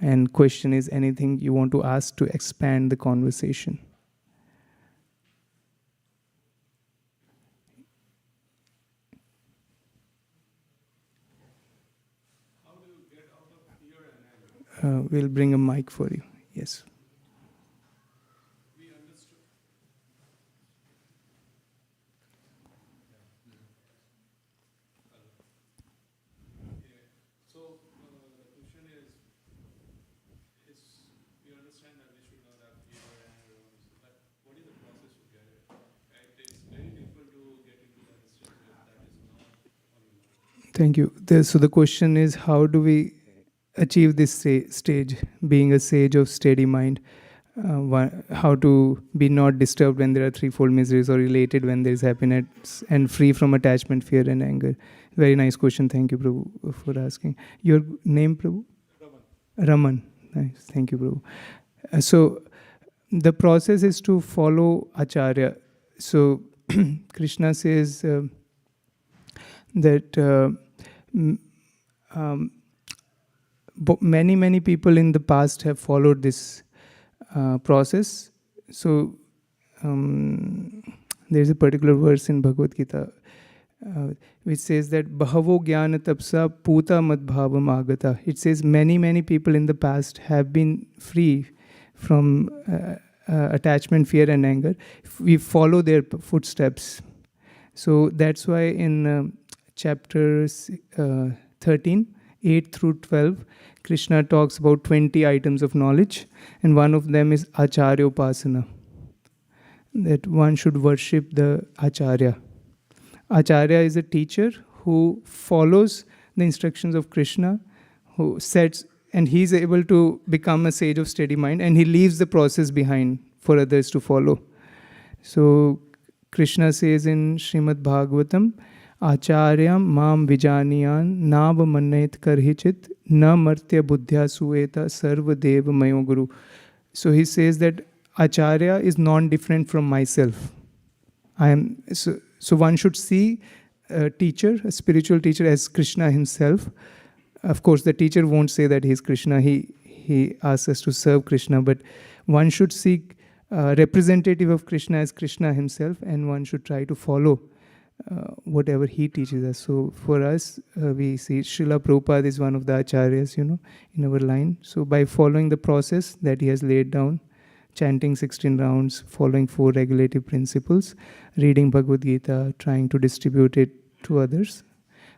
and question is anything you want to ask to expand the conversation. How do you get out of fear and anger? We'll bring a mic for you. Yes. We understood. So the question is we understand that we should not have fear and anger, but what is the process to get it? Right? It's very difficult to get into that stage if that is not on your mind. Thank you. So the question is, how do we achieve this stage, being a sage of steady mind? How to be not disturbed when there are threefold miseries, or related when there is happiness, and free from attachment, fear, and anger? Very nice question. Thank you, Prabhu, for asking. Your name, Prabhu? Raman. Nice. Thank you, Prabhu. So the process is to follow Acharya. So Krishna says that many people in the past have followed this process. So there is a particular verse in Bhagavad Gita which says that Bahavo Jnana Tapsa Puta Madbhavam Agata. It says many people in the past have been free from attachment, fear, and anger. We follow their footsteps. So that's why in chapter 13, 8 through 12, Krishna talks about 20 items of knowledge, and one of them is Acharya Upasana, that one should worship the Acharya. Acharya is a teacher who follows the instructions of Krishna, who sets, and he is able to become a sage of steady mind, and he leaves the process behind for others to follow. So Krishna says in Srimad Bhagavatam, Acharyam mam vijaniyan nav mannet karhichit na martya buddhya sueta sarva deva mayo guru. So he says that Acharya is non-different from myself. So one should see a teacher, a spiritual teacher, as Krishna himself. Of course, the teacher won't say that he is Krishna. He asks us to serve Krishna, but one should seek a representative of Krishna as Krishna himself, and one should try to follow whatever he teaches us. So for us, we see Srila Prabhupada is one of the acharyas, in our line. So by following the process that he has laid down, chanting 16 rounds, following 4 regulative principles, reading Bhagavad Gita, trying to distribute it to others,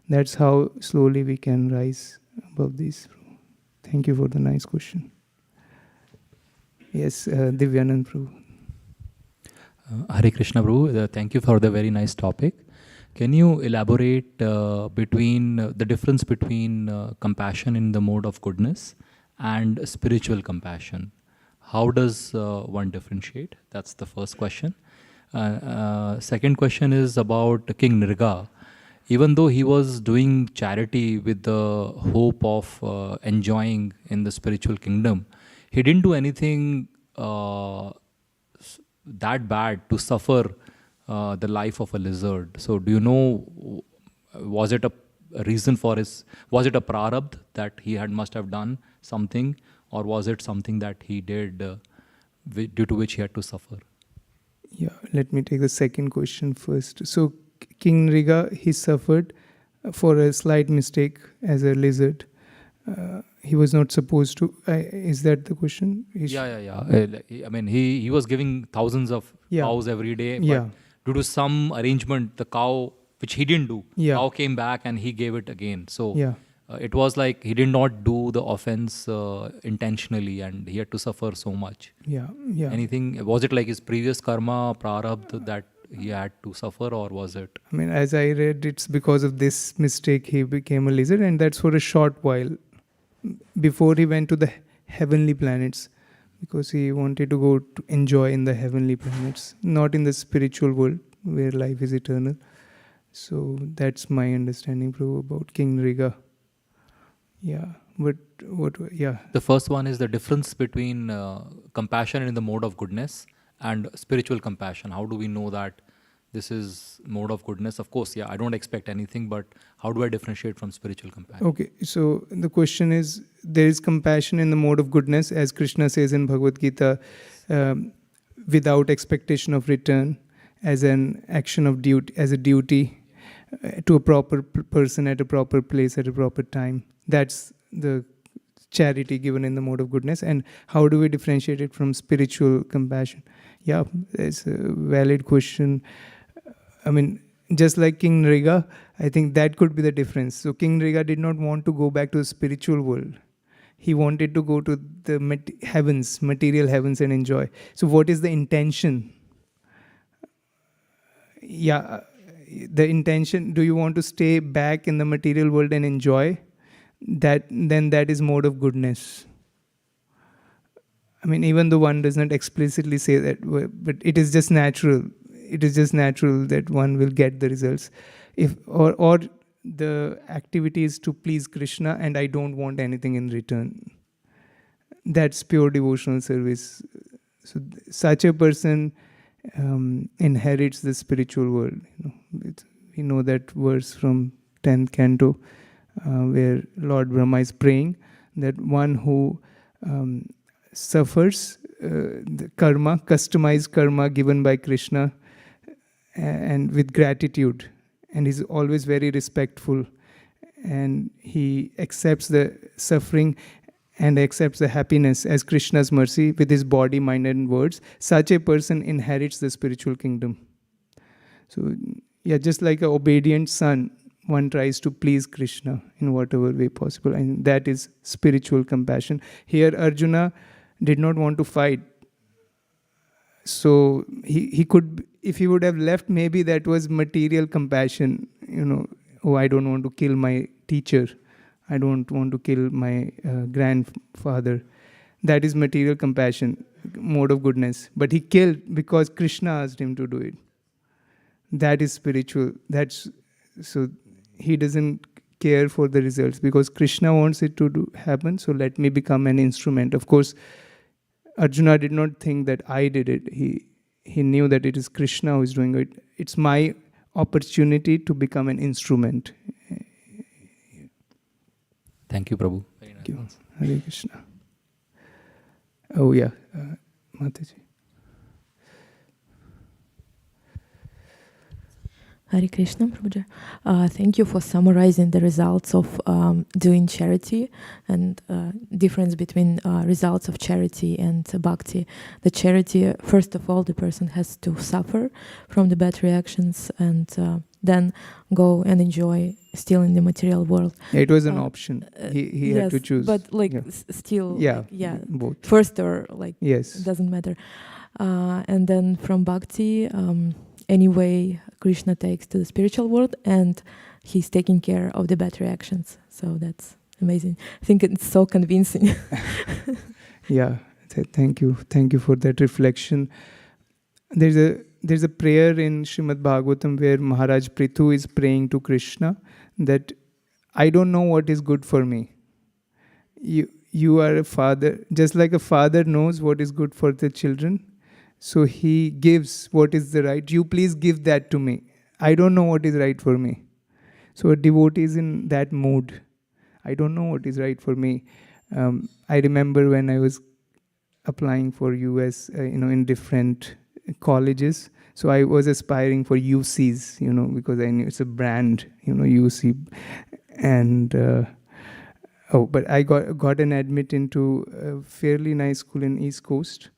that's how slowly we can rise above this. Thank you for the nice question. Yes, Divyanand Prabhu. Hare Krishna Prabhu, thank you for the very nice topic. Can you elaborate between the difference between compassion in the mode of goodness and spiritual compassion? How does one differentiate? That's the first question. Second question is about King Nrga. Even though he was doing charity with the hope of enjoying in the spiritual kingdom, he didn't do anything that bad to suffer the life of a lizard. So do you know, was it a reason for was it a prarabdha that he must have done something, or was it something that he did due to which he had to suffer? Yeah, let me take the second question first. So King Nrga, he suffered for a slight mistake as a lizard. He was not supposed to. Is that the question? Yeah. I mean, he was giving thousands of cows every day, but due to some arrangement, the cow, which he didn't do, cow came back and he gave it again. So it was like he did not do the offense intentionally, and he had to suffer so much. Anything? Was it like his previous karma, prarabdha, that he had to suffer, or was it? I mean, as I read, it's because of this mistake he became a lizard, and that's for a short while before he went to the heavenly planets, because he wanted to go to enjoy in the heavenly planets, not in the spiritual world where life is eternal. So that's my understanding, Prabhu, about King Nrga. The first one is the difference between compassion in the mode of goodness and spiritual compassion? How do we know that this is mode of goodness? Of course, yeah, I don't expect anything, but how do I differentiate from spiritual compassion? Okay, so the question is, there is compassion in the mode of goodness, as Krishna says in Bhagavad Gita, without expectation of return, as an action of duty, as a duty to a proper person at a proper place at a proper time. That's the charity given in the mode of goodness. And how do we differentiate it from spiritual compassion? Yeah, it's a valid question. I mean, just like King Nrga, I think that could be the difference. So King Nrga did not want to go back to the spiritual world. He wanted to go to the heavens, material heavens, and enjoy. So what is the intention? Yeah, the intention, do you want to stay back in the material world and enjoy? Then that is mode of goodness. I mean, even though one does not explicitly say that, but it is just natural. It is just natural that one will get the results. Or the activity is to please Krishna and I don't want anything in return. That's pure devotional service. So such a person inherits the spiritual world. We know that verse from 10th canto where Lord Brahma is praying that one who suffers the karma, customized karma given by Krishna, and with gratitude, and he's always very respectful, and he accepts the suffering and accepts the happiness as Krishna's mercy with his body, mind and words. Such a person inherits the spiritual kingdom. So yeah, just like an obedient son, one tries to please Krishna in whatever way possible, and that is spiritual compassion. Here Arjuna did not want to fight. So he could, if he would have left, maybe that was material compassion. Oh, I don't want to kill my teacher. I don't want to kill my grandfather. That is material compassion, mode of goodness. But he killed because Krishna asked him to do it. That is spiritual. So he doesn't care for the results because Krishna wants it to happen. So let me become an instrument. Of course, Arjuna did not think that I did it. He knew that it is Krishna who is doing it. It's my opportunity to become an instrument. Thank you, Prabhu. Thank you. Hare Krishna. Oh yeah, Mataji. Hare Krishna, Prabhuji. Thank you for summarizing the results of doing charity and difference between results of charity and bhakti. The charity, first of all, the person has to suffer from the bad reactions and then go and enjoy still in the material world. It was an option. He yes, had to choose. But still, both. First or yes, it doesn't matter. And then from bhakti, anyway, Krishna takes to the spiritual world and he's taking care of the bad reactions. So that's amazing. I think it's so convincing. Yeah, thank you. Thank you for that reflection. There's a prayer in Srimad Bhagavatam where Maharaj Prithu is praying to Krishna that I don't know what is good for me. You are a father, just like a father knows what is good for the children. So he gives what is the right. You please give that to me. I don't know what is right for me. So a devotee is in that mood. I don't know what is right for me. I remember when I was applying for US, in different colleges. So I was aspiring for UCs, because I knew it's a brand, UC. And but I got an admit into a fairly nice school in East Coast.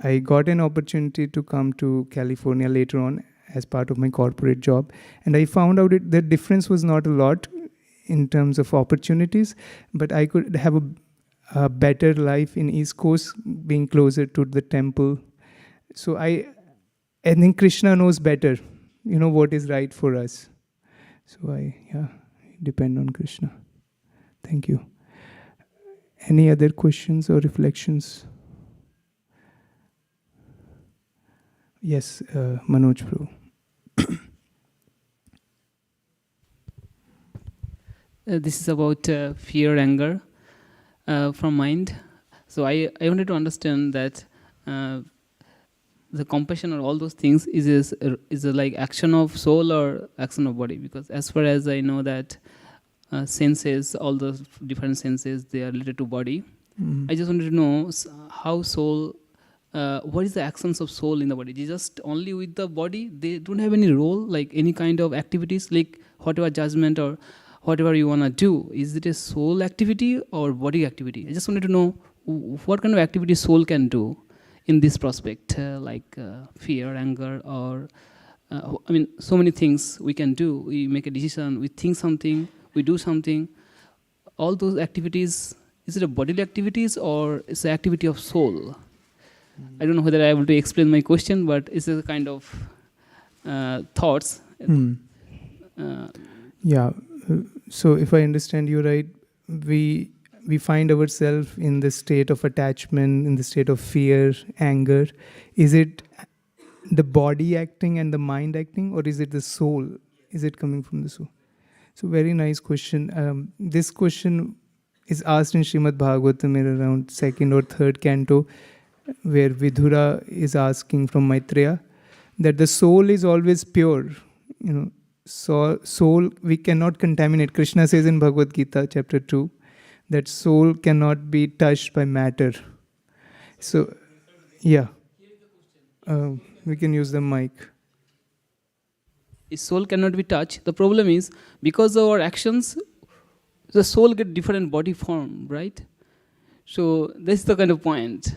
I got an opportunity to come to California later on as part of my corporate job. And I found out the difference was not a lot in terms of opportunities, but I could have a better life in East Coast, being closer to the temple. So I think Krishna knows better, what is right for us. So I depend on Krishna. Thank you. Any other questions or reflections? Yes, Manoj Prabhu. This is about fear, anger from mind. So I wanted to understand that the compassion or all those things is a like action of soul or action of body? Because as far as I know that senses, all those different senses, they are related to body. I just wanted to know how soul, what is the actions of soul in the body? They just only with the body, they don't have any role, like any kind of activities, like whatever judgment or whatever you want to do. Is it a soul activity or body activity? I just wanted to know what kind of activity soul can do in this prospect, like fear, anger, or I mean, so many things we can do. We make a decision, we think something, we do something. All those activities, is it a bodily activities or it's the activity of soul? I don't know whether I'm able to explain my question, but it's a kind of thoughts. So if I understand you right, we find ourselves in the state of attachment, in the state of fear, anger. Is it the body acting and the mind acting, or is it the soul? Is it coming from the soul? So very nice question. This question is asked in Srimad Bhagavatam in around 2nd or 3rd canto, where Vidura is asking from Maitreya that the soul is always pure. Soul we cannot contaminate. Krishna says in Bhagavad Gita chapter 2 that soul cannot be touched by matter. So, we can use the mic. Soul cannot be touched. The problem is because of our actions, the soul get different body form, right? So this is the kind of point.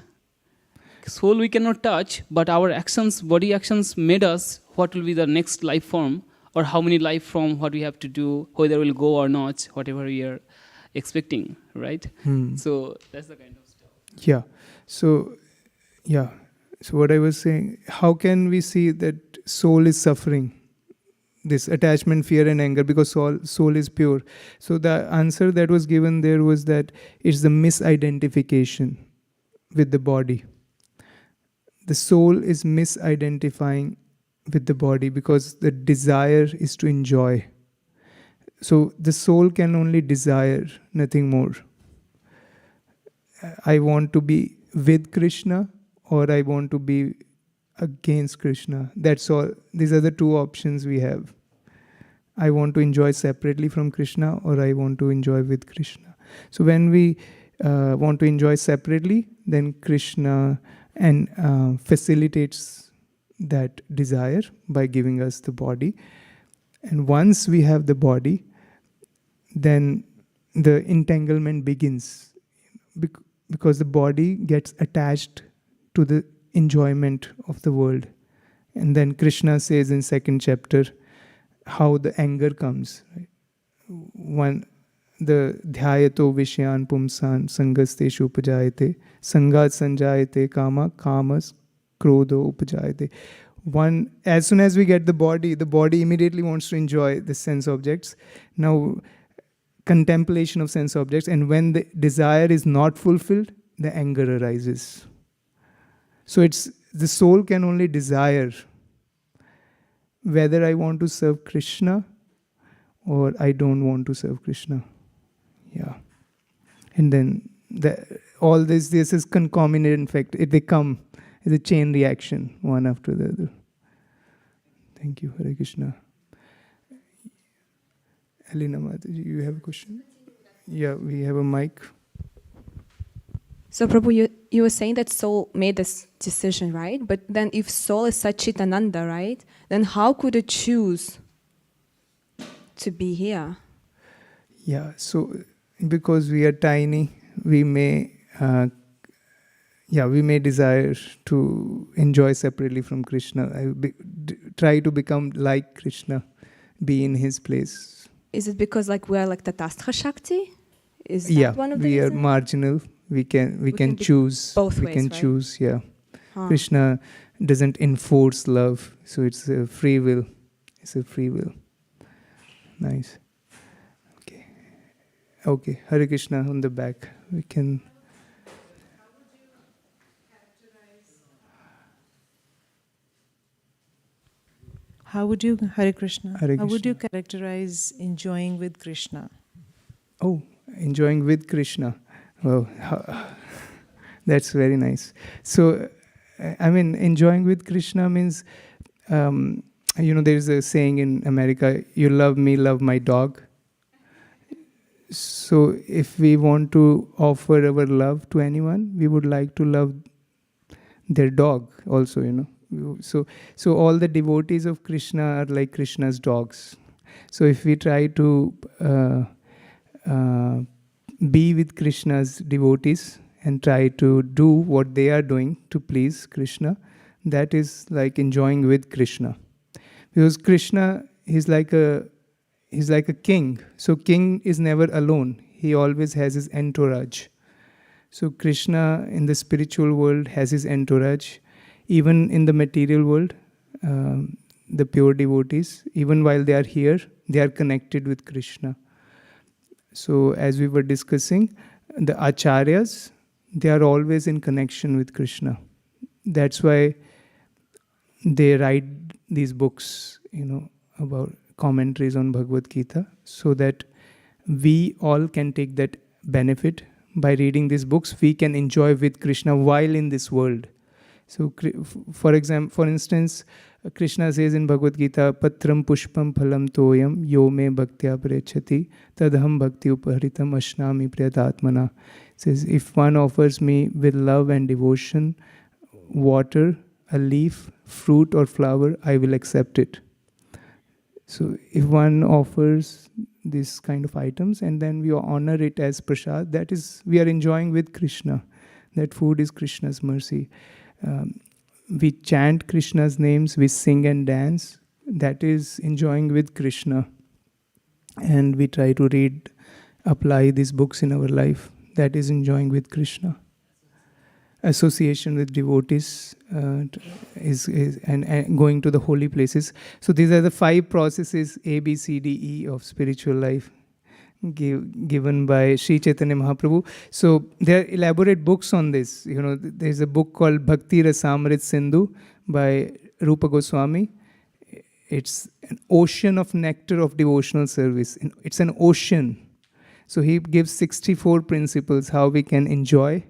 Soul we cannot touch, but our actions, body actions made us what will be the next life form, or how many life form, what we have to do, whether we'll go or not, whatever we are expecting, right? So that's the kind of stuff. So what I was saying, how can we see that soul is suffering? This attachment, fear and anger, because soul is pure. So the answer that was given there was that it's the misidentification with the body. The soul is misidentifying with the body because the desire is to enjoy. So the soul can only desire, nothing more. I want to be with Krishna or I want to be against Krishna. That's all. These are the two options we have. I want to enjoy separately from Krishna or I want to enjoy with Krishna. So when we want to enjoy separately, then Krishna facilitates that desire by giving us the body. And once we have the body, then the entanglement begins because the body gets attached to the enjoyment of the world. And then Krishna says in 2nd chapter how the anger comes. Right? The dhyayato vishyan pumsan sangasteshu upajayate sangat sanjayate kama kamas krodho upajayate. As soon as we get the body immediately wants to enjoy the sense objects. Now, contemplation of sense objects, and when the desire is not fulfilled, the anger arises. So it's the soul can only desire whether I want to serve Krishna or I don't want to serve Krishna. And then all this is concomitant. In fact, they come as a chain reaction, one after the other. Thank you, Hare Krishna. Elena Mataji, you have a question? Yeah, we have a mic. So Prabhu, you were saying that soul made this decision, right? But then if soul is Satchitananda, right? Then how could it choose to be here? So because we are tiny, we may desire to enjoy separately from Krishna. Try to become like Krishna, be in his place. Is it because we are like Tatastha Shakti? Is that one of the reasons? We are marginal. We can choose. Both we ways, can right? choose. Krishna doesn't enforce love, so it's a free will. It's a free will. Nice. Okay. Hare Krishna on the back. We can. How would you, Hare Krishna, Hare how would Krishna. you characterize enjoying with Krishna? Oh, enjoying with Krishna. Wow, that's very nice. So, I mean, enjoying with Krishna means, there's a saying in America, you love me, love my dog. So if we want to offer our love to anyone, we would like to love their dog also. So all the devotees of Krishna are like Krishna's dogs. So if we try to be with Krishna's devotees and try to do what they are doing to please Krishna, that is like enjoying with Krishna. Because Krishna is like a king. So king is never alone. He always has his entourage. So Krishna in the spiritual world has his entourage. Even in the material world, the pure devotees, even while they are here, they are connected with Krishna. So as we were discussing, the acharyas, they are always in connection with Krishna. That's why they write these books, about commentaries on Bhagavad Gita, so that we all can take that benefit. By reading these books, we can enjoy with Krishna while in this world. So, for instance, Krishna says in Bhagavad Gita, Patram pushpam phalam toyam yo me bhaktya prechati tadham bhakti upahritam ashnami priyatatmana. Says, if one offers me with love and devotion, water, a leaf, fruit or flower, I will accept it. So if one offers this kind of items and then we honor it as prasad, that is, we are enjoying with Krishna. That food is Krishna's mercy. We chant Krishna's names, we sing and dance. That is enjoying with Krishna. And we try to apply these books in our life. That is enjoying with Krishna. Association with devotees is going to the holy places. So these are the 5 processes, A, B, C, D, E of spiritual life given by Sri Chaitanya Mahaprabhu. So there are elaborate books on this. There's a book called Bhakti Rasamrit Sindhu by Rupa Goswami. It's an ocean of nectar of devotional service. It's an ocean. So he gives 64 principles how we can enjoy.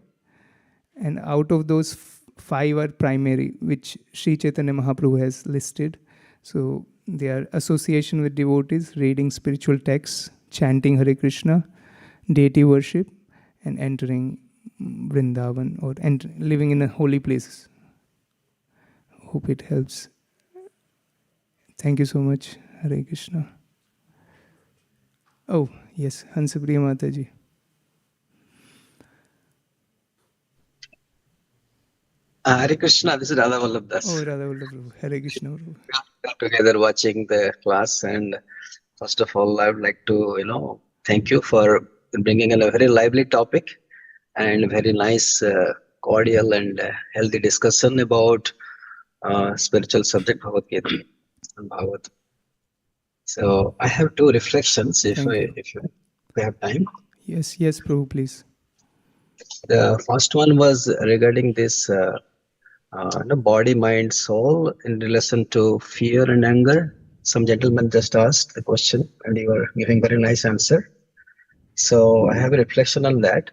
And out of those 5 are primary, which Sri Chaitanya Mahaprabhu has listed. So they are association with devotees, reading spiritual texts, chanting Hare Krishna, deity worship, and entering Vrindavan or living in a holy places. Hope it helps. Thank you so much. Hare Krishna. Oh, yes, Hansapriya Mataji. Hare Krishna, this is Radha Vallabh Das. Oh, Radha Vallabh Prabhu. Hare Krishna Prabhu. We are together watching the class, and first of all, I would like to, thank you for bringing in a very lively topic and very nice, cordial and healthy discussion about spiritual subject Bhagavad Gita and Bhagavad. So I have 2 reflections if we have time. Yes, Prabhu, please. The first one was regarding this body, mind, soul in relation to fear and anger. Some gentleman just asked the question and you were giving very nice answer. So I have a reflection on that.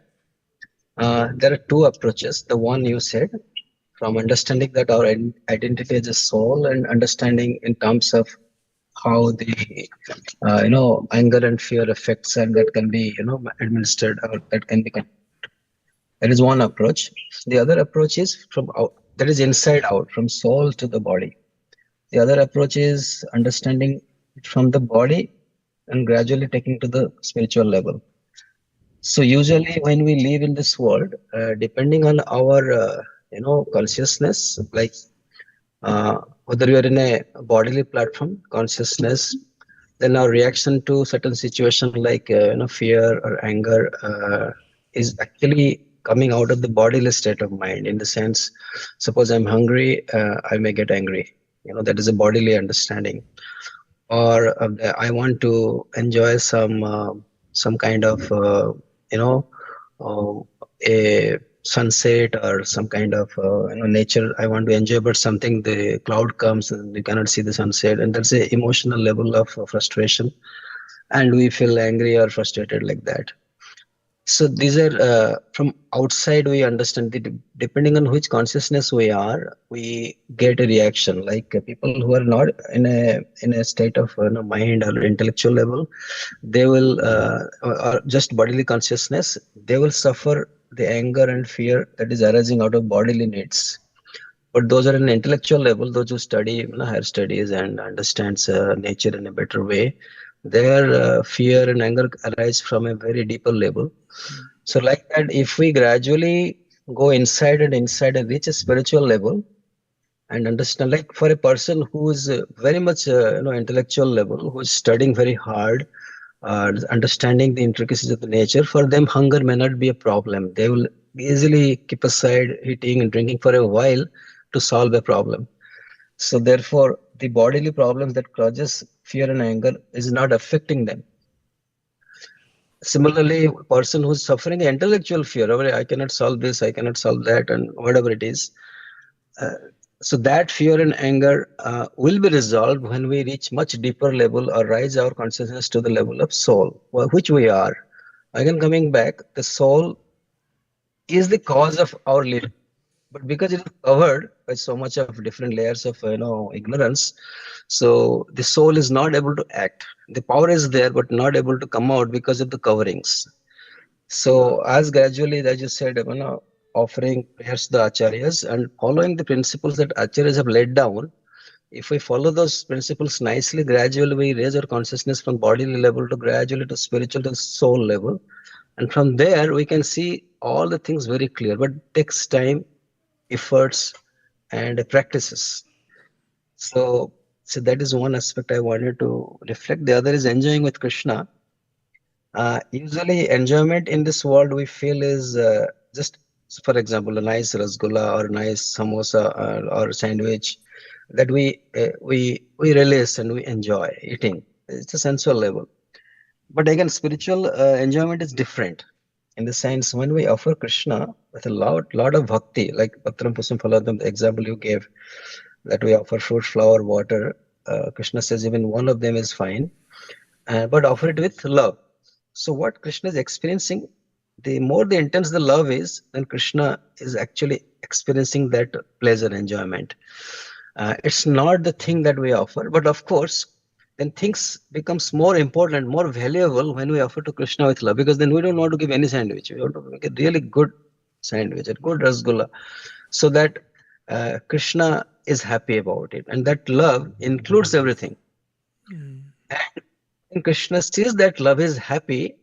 There are 2 approaches. The one you said, from understanding that our identity as a soul and understanding in terms of how the anger and fear affects and that can be administered or that can be. That is one approach. The other approach is that is inside out, from soul to the body. The other approach is understanding from the body and gradually taking to the spiritual level. So usually when we live in this world, depending on our consciousness, like whether you are in a bodily platform consciousness, then our reaction to certain situation like fear or anger is actually coming out of the bodily state of mind. In the sense, suppose I'm hungry, I may get angry. That is a bodily understanding. Or I want to enjoy some kind of a sunset or some kind of nature I want to enjoy, but something, the cloud comes and you cannot see the sunset, and that's a emotional level of frustration, and we feel angry or frustrated like that. So these are from outside we understand that depending on which consciousness we are, we get a reaction. Like people who are not in a state of mind or intellectual level, they will or just bodily consciousness, they will suffer the anger and fear that is arising out of bodily needs. But those are in intellectual level, those who study higher studies and understands nature in a better way, their fear and anger arise from a very deeper level. So like that, if we gradually go inside and reach a spiritual level and understand, like for a person who is very much intellectual level, who is studying very hard, understanding the intricacies of the nature, for them hunger may not be a problem. They will easily keep aside eating and drinking for a while to solve a problem. So therefore, the bodily problems that causes fear and anger is not affecting them. Similarly, a person who's suffering intellectual fear, "Oh, I cannot solve this, I cannot solve that, and whatever it is. So that fear and anger will be resolved when we reach much deeper level or rise our consciousness to the level of soul, which we are. Again, coming back, the soul is the cause of our living. But because it is covered by so much of different layers of ignorance, so the soul is not able to act. The power is there, but not able to come out because of the coverings. So as gradually, as you said, offering prayers to the acharyas and following the principles that acharyas have laid down, if we follow those principles nicely, gradually we raise our consciousness from bodily level to gradually to spiritual to soul level. And from there, we can see all the things very clear, but it takes time, efforts, and practices. So that is one aspect I wanted to reflect. The other is enjoying with Krishna. Usually enjoyment in this world we feel is just, for example, a nice rasgulla or a nice samosa or sandwich that we relish and we enjoy eating. It's a sensual level. But again, spiritual enjoyment is different in the sense when we offer Krishna with a lot of bhakti, like Patram Pusam Phaladam, the example you gave, that we offer fruit, flower, water. Krishna says even one of them is fine, but offer it with love. So what Krishna is experiencing, the more the intense the love is, then Krishna is actually experiencing that pleasure, enjoyment. It's not the thing that we offer, but of course, then things becomes more important, more valuable when we offer to Krishna with love, because then we don't want to give any sandwich. We want to make a really good sandwich, a good rasgulla, so that Krishna is happy about it. And that love includes everything. And when Krishna sees that love is happy,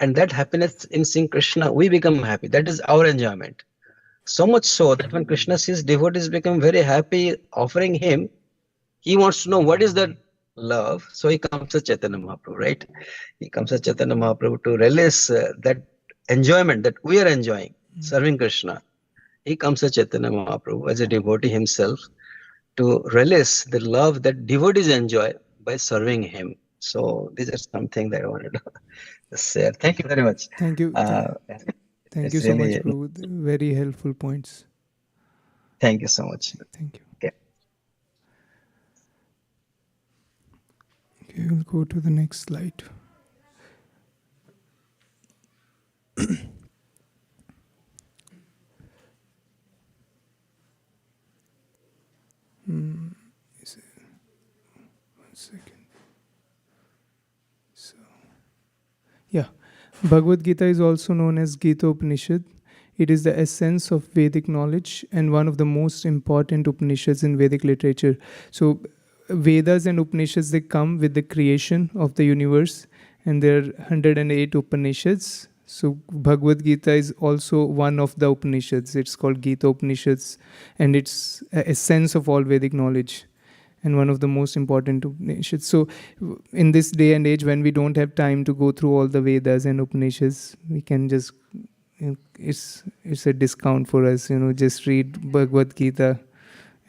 and that happiness in seeing Krishna, we become happy. That is our enjoyment. So much so that when Krishna sees devotees become very happy offering him, he wants to know what is that love. So he comes to Chaitanya Mahaprabhu, right? He comes to Chaitanya Mahaprabhu to relish that enjoyment that we are enjoying, serving Krishna. He comes to Chaitanya Mahaprabhu as a devotee himself to relish the love that devotees enjoy by serving him. So these are something that I wanted to share. Thank you very much. Thank you. Thank you so much, Prabhu. Very helpful points. Thank you so much. Thank you. Okay. Okay, we'll go to the next slide. One second. So, yeah, Bhagavad Gita is also known as Gita Upanishad. It is the essence of Vedic knowledge and one of the most important Upanishads in Vedic literature. So, Vedas and Upanishads, they come with the creation of the universe, and there are 108 Upanishads. So Bhagavad Gita is also one of the Upanishads. It's called Gita Upanishads, and it's a essence of all Vedic knowledge and one of the most important Upanishads. So in this day and age when we don't have time to go through all the Vedas and Upanishads, we can just, it's a discount for us, just read Bhagavad Gita,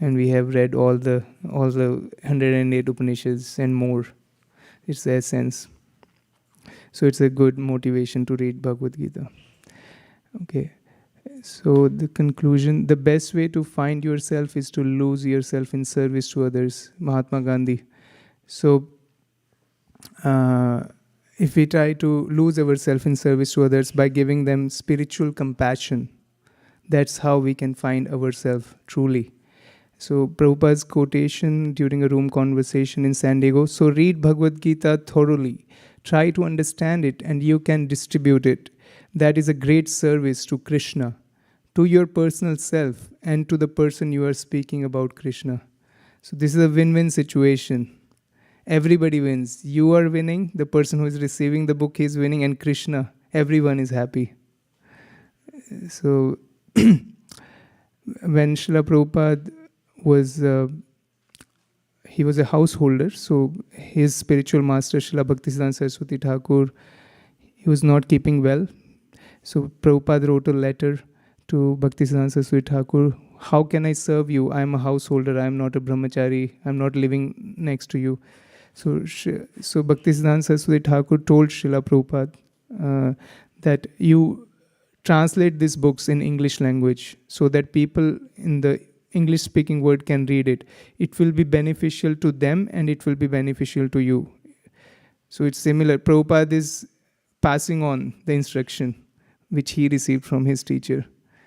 and we have read all the 108 Upanishads and more. It's the essence. So it's a good motivation to read Bhagavad Gita. Okay. So the conclusion, the best way to find yourself is to lose yourself in service to others. Mahatma Gandhi. So if we try to lose ourselves in service to others by giving them spiritual compassion, that's how we can find ourselves truly. So Prabhupada's quotation during a room conversation in San Diego, so read Bhagavad Gita thoroughly, try to understand it, and you can distribute it. That is a great service to Krishna, to your personal self, and to the person you are speaking about Krishna. So this is a win-win situation. Everybody wins. You are winning, the person who is receiving the book is winning, and Krishna, everyone is happy. So when Srila Prabhupada was, he was a householder, so his spiritual master, Srila Bhaktisiddhanta Saraswati Thakur, he was not keeping well. So Prabhupada wrote a letter to Bhaktisiddhanta Saraswati Thakur, how can I serve you? I am a householder, I am not a brahmachari, I am not living next to you. So Bhaktisiddhanta Saraswati Thakur told Srila Prabhupada that you translate these books in English language so that people in the English speaking world can read it. It will be beneficial to them and it will be beneficial to you. So it's similar. Prabhupada is passing on the instruction which he received from his teacher.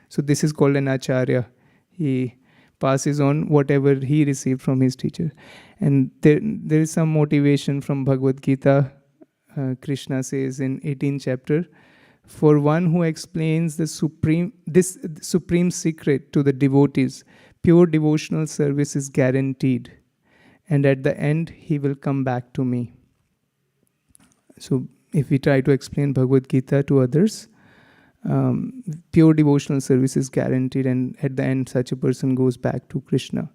So this is called an acharya. He passes on whatever he received from his teacher. And there is some motivation from Bhagavad Gita. Krishna says in 18th chapter, for one who explains this supreme secret to the devotees, pure devotional service is guaranteed. And at the end, he will come back to me. So if we try to explain Bhagavad Gita to others, pure devotional service is guaranteed, and at the end such a person goes back to Krishna.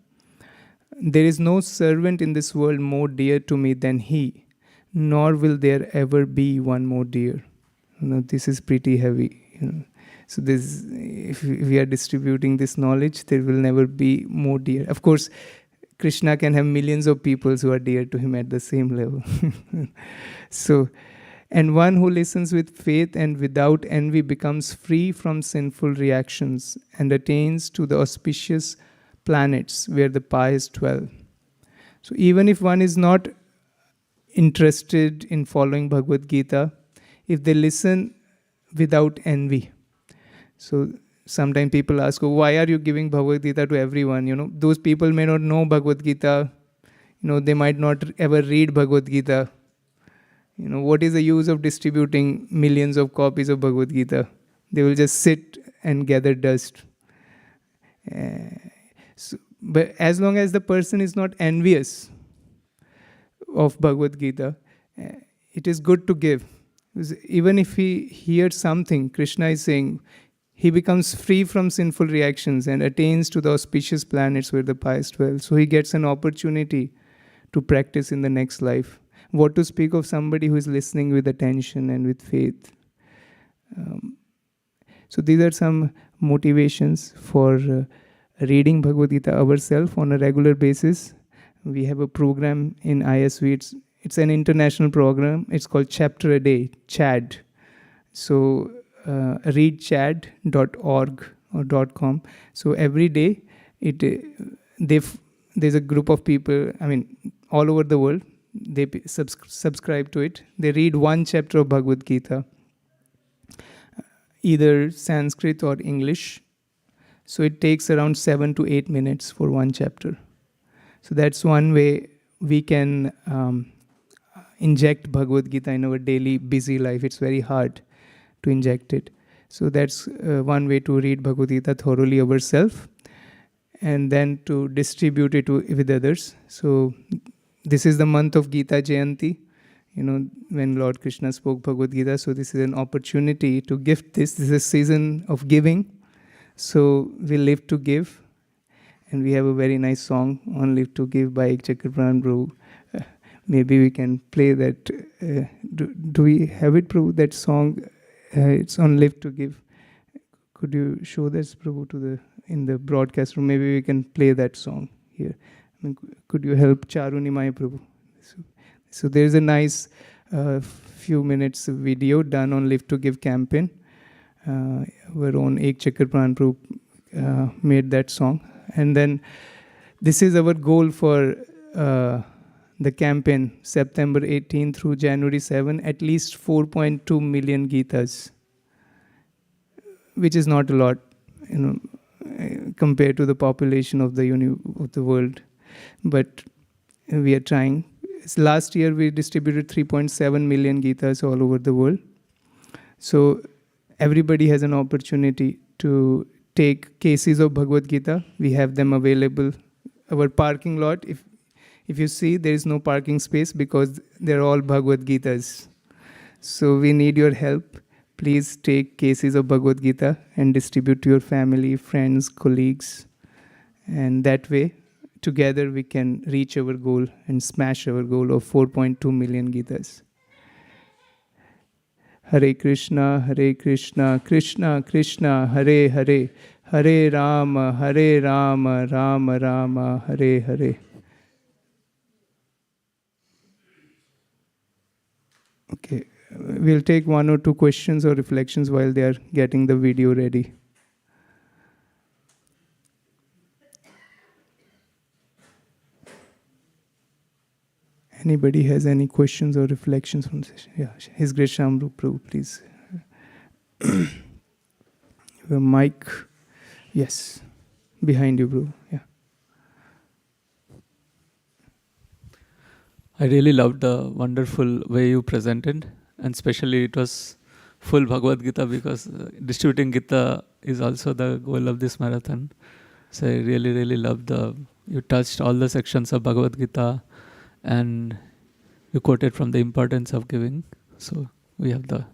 There is no servant in this world more dear to me than he, nor will there ever be one more dear. This is pretty heavy. So this, if we are distributing this knowledge, there will never be more dear. Of course, Krishna can have millions of people who are dear to him at the same level. So, and one who listens with faith and without envy becomes free from sinful reactions and attains to the auspicious planets where the pious dwell. So even if one is not interested in following Bhagavad Gita, if they listen without envy. So sometimes people ask, oh, why are you giving Bhagavad Gita to everyone? Those people may not know Bhagavad Gita. They might not ever read Bhagavad Gita. What is the use of distributing millions of copies of Bhagavad Gita? They will just sit and gather dust. But as long as the person is not envious of Bhagavad Gita, it is good to give. Even if he hears something, Krishna is saying, he becomes free from sinful reactions and attains to the auspicious planets where the pious dwell. So he gets an opportunity to practice in the next life. What to speak of somebody who is listening with attention and with faith. So these are some motivations for reading Bhagavad Gita ourselves on a regular basis. We have a program in ISV. It's an international program. It's called Chapter a Day, CHAD. So readchad.org or .com. So every day, there's a group of people, all over the world. They subscribe to it. They read one chapter of Bhagavad Gita, either Sanskrit or English. So it takes around 7 to 8 minutes for one chapter. So that's one way we can inject Bhagavad Gita in our daily busy life. It's very hard to inject it. So that's one way to read Bhagavad Gita thoroughly ourselves and then to distribute it with others. So this is the month of Gita Jayanti, when Lord Krishna spoke Bhagavad Gita. So this is an opportunity to gift this. This is a season of giving. So we live to give. And we have a very nice song on Live to Give by ISKCON Prabhu. Maybe we can play that. Do we have it, Prabhu, that song? It's on Live to Give. Could you show this, Prabhu, in the broadcast room? Maybe we can play that song here. Could you help Charunimai, Prabhu? So there's a nice few minutes video done on Live to Give campaign. Our own ISKCON Prabhu made that song. And then this is our goal for the campaign, September 18 through January 7, at least 4.2 million Gitas, which is not a lot, compared to the population of the world. But we are trying. Last year we distributed 3.7 million Gitas all over the world. So everybody has an opportunity to take cases of Bhagavad Gita. We have them available. Our parking lot, if you see, there is no parking space because they're all Bhagavad Gitas. So we need your help. Please take cases of Bhagavad Gita and distribute to your family, friends, colleagues. And that way, together we can reach our goal and smash our goal of 4.2 million Gitas. Hare Krishna, Krishna Krishna, Hare Hare, Hare Rama, Rama Rama, Hare Hare. Okay, we'll take one or two questions or reflections while they are getting the video ready. Anybody has any questions or reflections from this? Yeah, His Grace Shamru Prabhu, please. Your mic, yes, behind you, bro. Yeah. I really loved the wonderful way you presented, and especially it was full Bhagavad Gita, because distributing Gita is also the goal of this marathon. So I really, really loved you touched all the sections of Bhagavad Gita, and you quoted from the importance of giving. So we have the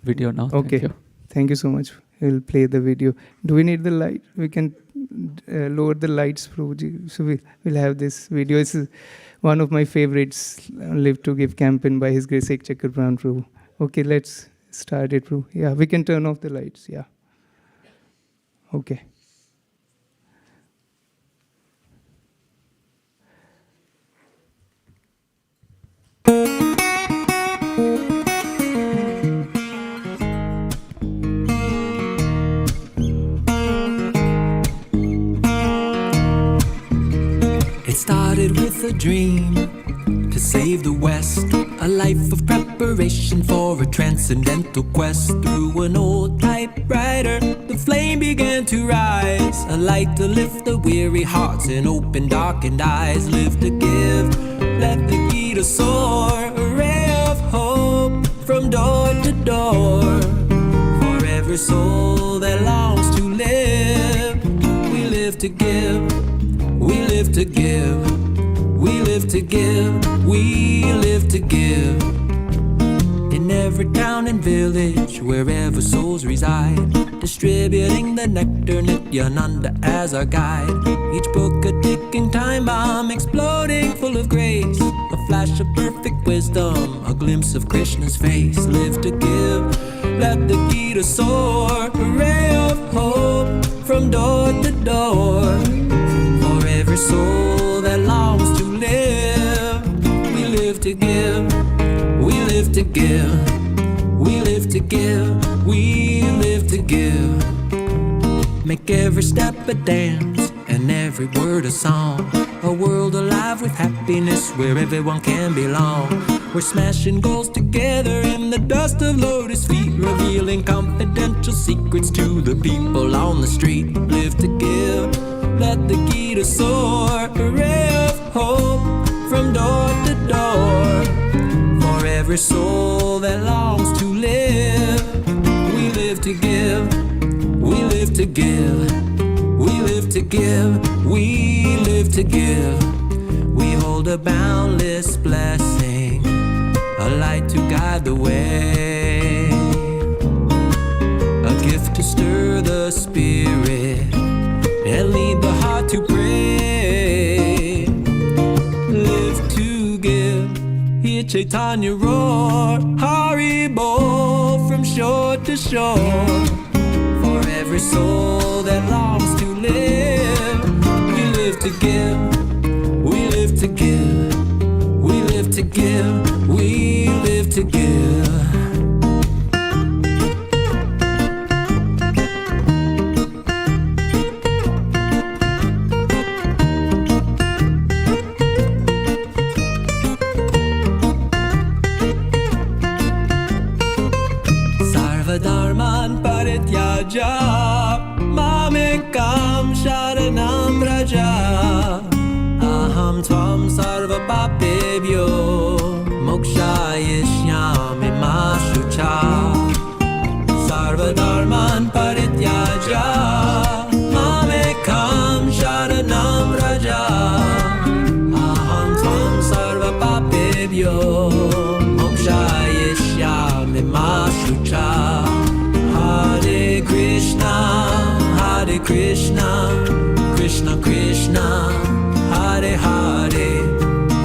video now. Okay. Thank you so much. We'll play the video. Do we need the light? We can lower the lights, Prabhuji. So we'll have this video. This is one of my favorites, Live to Give campaign by His Grace Ek Chakra Pran Prabhu. Okay, let's start it, Prabhu. Yeah, we can turn off the lights. Yeah. Okay. It started with a dream to save the West, a life of preparation for a transcendental quest. Through an old typewriter, the flame began to rise, a light to lift the weary hearts and open darkened eyes. Live to give, let the Gita soar, a ray of hope from door to door. For every soul that longs to live, we live to give. We live to give, we live to give, we live to give. In every town and village, wherever souls reside, distributing the nectar, Nityananda as our guide. Each book a ticking time bomb, exploding full of grace, a flash of perfect wisdom, a glimpse of Krishna's face. Live to give, let the Gita soar, a ray of hope from door to door. For every soul that longs to live, we live to give, we live to give, we live to give, we live to give. Make every step a dance and every word a song, a world alive with happiness where everyone can belong. We're smashing goals together in the dust of lotus feet, revealing confidential secrets to the people on the street. Live to give, let the Gita soar, a ray of hope from door to door. For every soul that longs to live, we live to give, we live to give, we live to give, we live to give. We hold a boundless blessing, a light to guide the way, a gift to stir the spirit and lead the heart to pray. Live to give, hear Chaitanya roar, Hari Bol from shore to shore. For every soul that longs to live, we live to give, we live to give, we live to give, we live to give. Raja Mamekam Sharanam Raja Aham Tvam Sarva Papebhyo Mokshayishyami Ma Shucha Sarva Dharman Parityaja Mamekam Sharanam Raja Aham Tvam Sarva Papebhyo Mokshayishyami Ma Shucha Hare Krishna, Krishna Krishna, Hare Hare,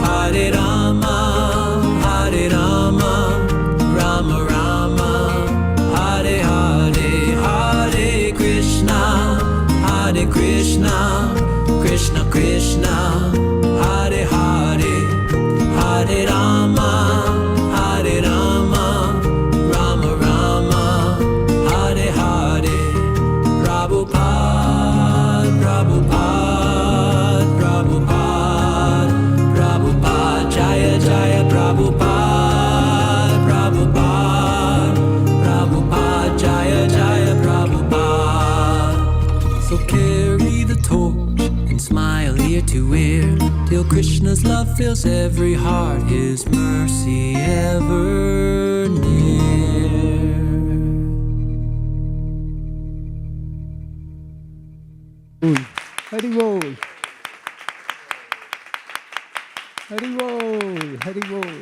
Hare Rama, Rama Rama, Hare Hare, Hare Krishna, Krishna Krishna, Hare Hare, Hare Rama, Rama Rama, Hare Hare. Prabhupada, Jaya Jaya Prabhupada, Prabhupada, Jaya Jaya Prabhupada. So carry the torch and smile ear to ear till Krishna's love fills every heart, His mercy ever near. Hari Bol. Hari Bol. Hari Bol.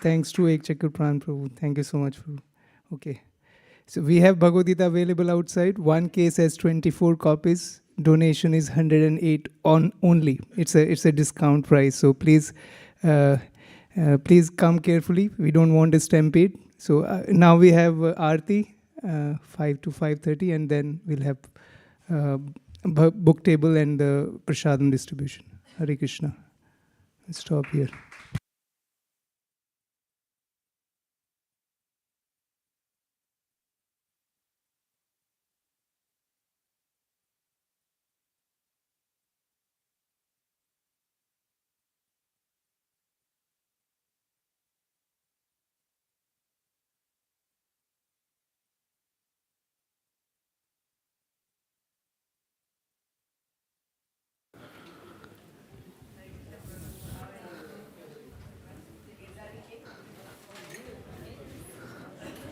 Thanks to Ekchakkar Pran Prabhu. Thank you so much. Okay. So we have Bhagavad Gita available outside. One case has 24 copies. Donation is 108 on only. It's a discount price. So please come carefully. We don't want a stampede. So now we have Aarti, 5 to 5:30, and then we'll have book table and the prasadam distribution. Hare Krishna. Let's stop here.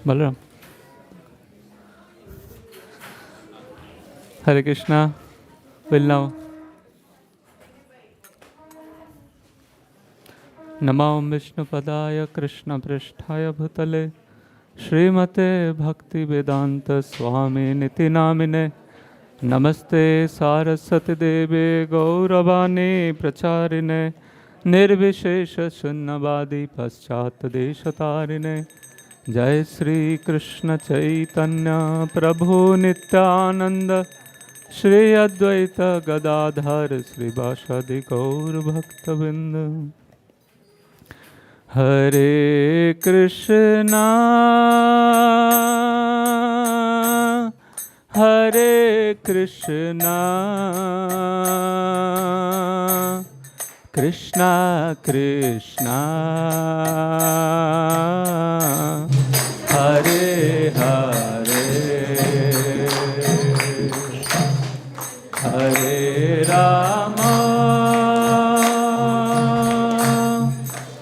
Balaram. Hare Krishna. Will now. Namam Vishnu Padaya Krishna Prishthaya Bhutale Srimate Bhakti Vedanta Swami Niti Namine Namaste Saraswati Deve Gauravani Pracharine Nirvishesha Shunnavadi Paschat Deshatarine Jai Sri Krishna Chaitanya Prabhu Nityananda Shri Advaita Gadadhar Sri Vashadi Gaur Bhaktavinda Hare Krishna Hare Krishna Krishna Krishna Hare Hare Hare Rama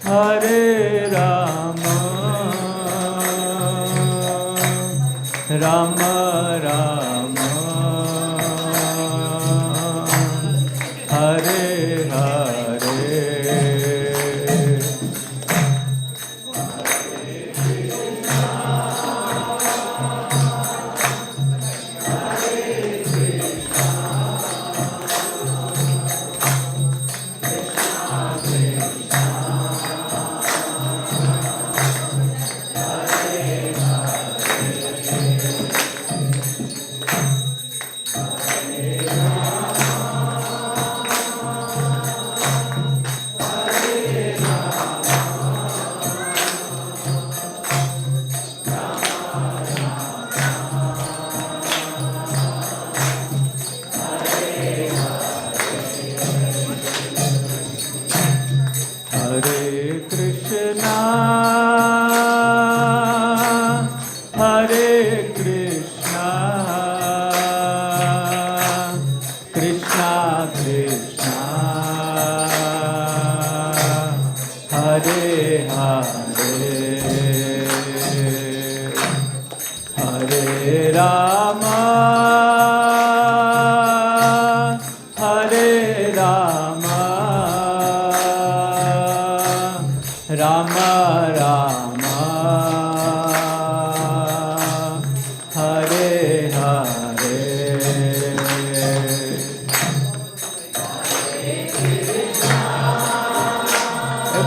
Hare Rama Rama Rama Hare Hare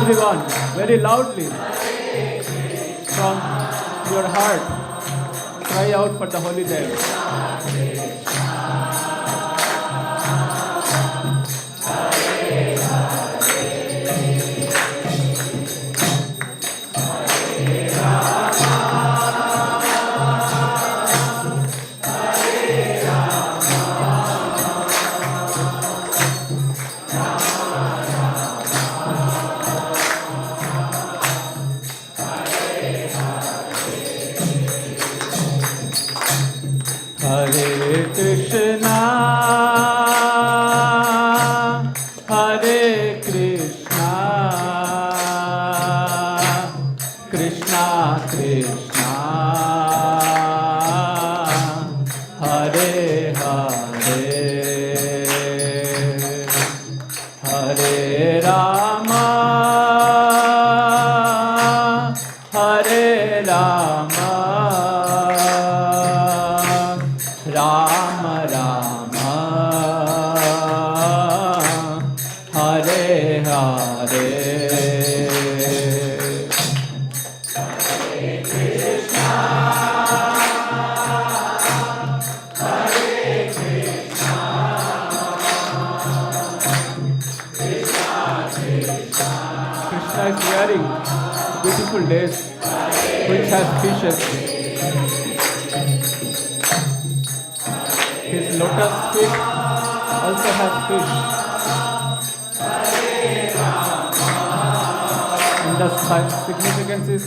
Everyone, very loudly, from your heart, cry out for the Holy Name. Hare Krishna, Hare Krishna, Krishna Krishna, Hare Hare, Hare Rama, Hare Rama, Rama Rama, Hare Hare. Krishna is wearing beautiful dress which has fishes. His lotus feet also has fish. And the significance is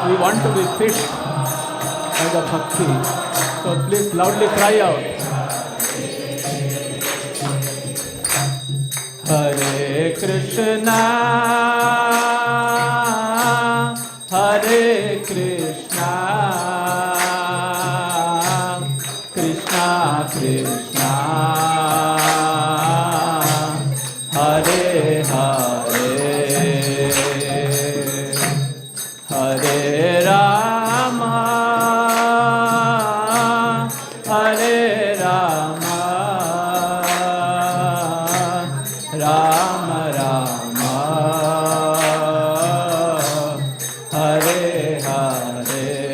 we want to be fished by the bhakti. So please loudly cry out. Hare Krishna, Hare Krishna, Krishna Krishna, Hare Hare, Hare Rama, Hare Rama, Rama Rama, Hare Hare.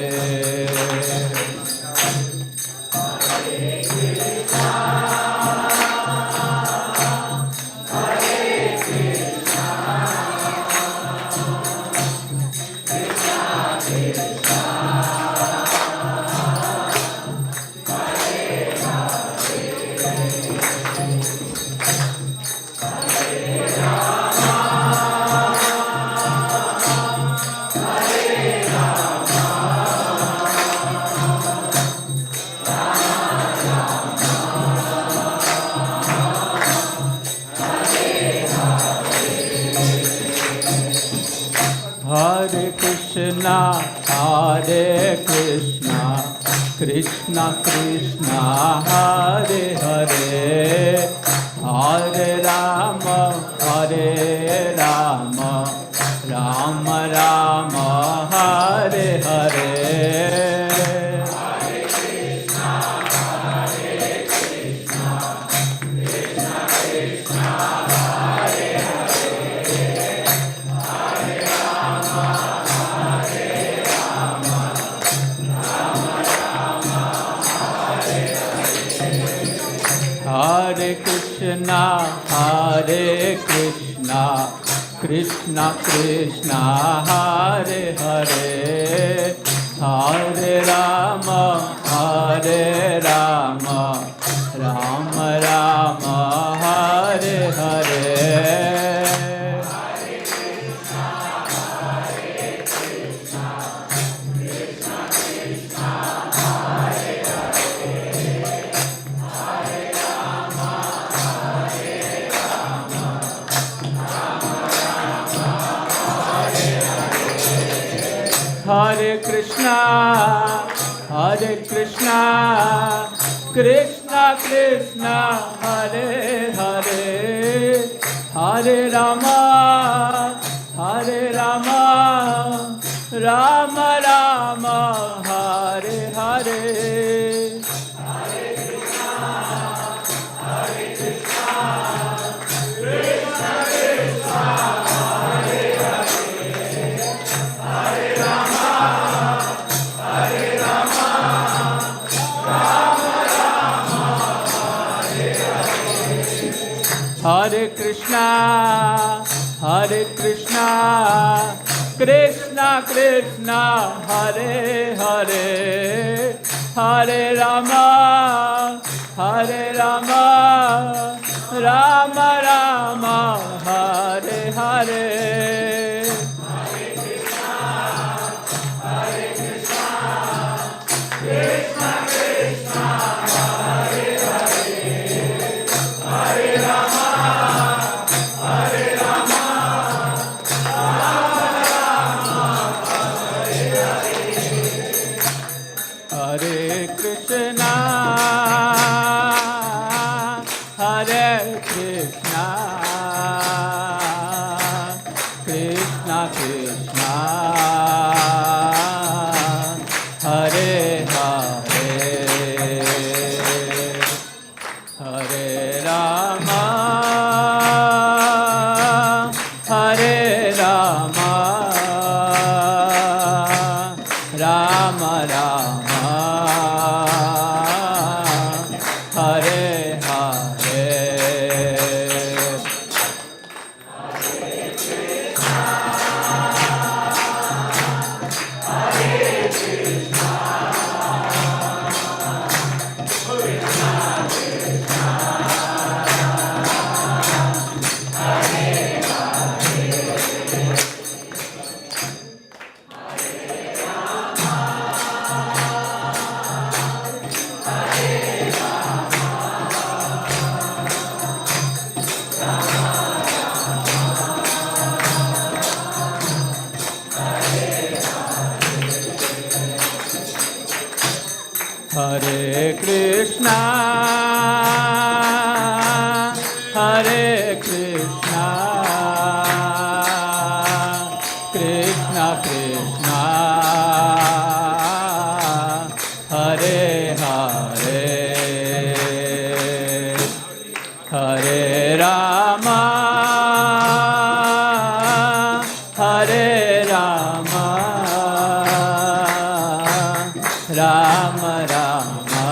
Hare Krishna, Hare Krishna, Krishna Krishna, Hare Hare, Hare Rama, Hare Rama, Rama Rama, Hare Hare. Hare Krishna, Hare Krishna, Krishna Krishna, Hare Hare, Hare Rama, Hare Rama, Rama Rama, Hare Hare. Hare Krishna, Hare Krishna, Krishna Krishna, Hare Hare, Hare Rama, Hare Rama, Rama Rama, Hare Hare. Hare Krishna, Krishna Krishna, Hare Hare Krishna, Krishna Krishna, Hare Hare, Hare Rama, Rama Rama, Hare Hare. Hare Krishna, Krishna Krishna, Hare Hare, Hare Rama, Rama Rama,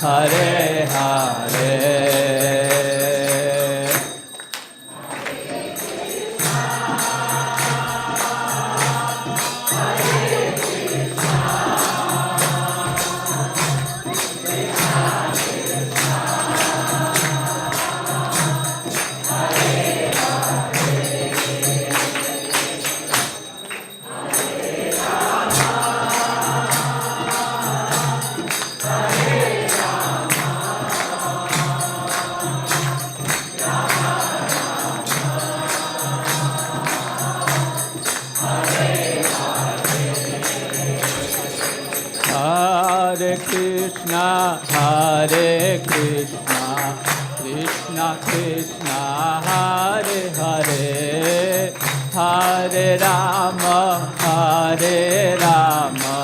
Hare Hare. Hare Krishna, Krishna Krishna, Hare Hare, Hare Rama,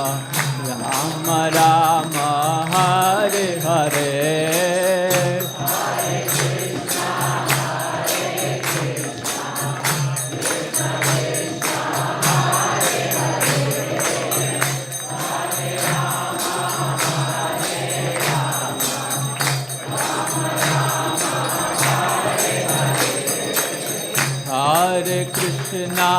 Rama Rama, Hare Hare. Hare Krishna, Krishna Krishna, Hare Hare, Hare Rama, Rama Rama, Hare Hare. Hare Krishna,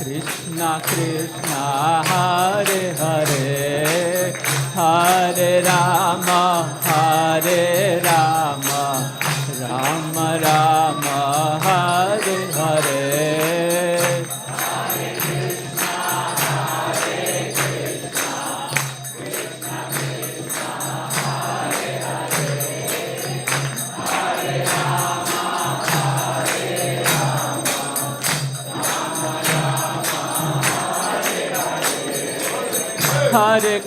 Krishna Krishna, Hare Hare, Hare Rama, Rama Rama, Hare Hare. Hare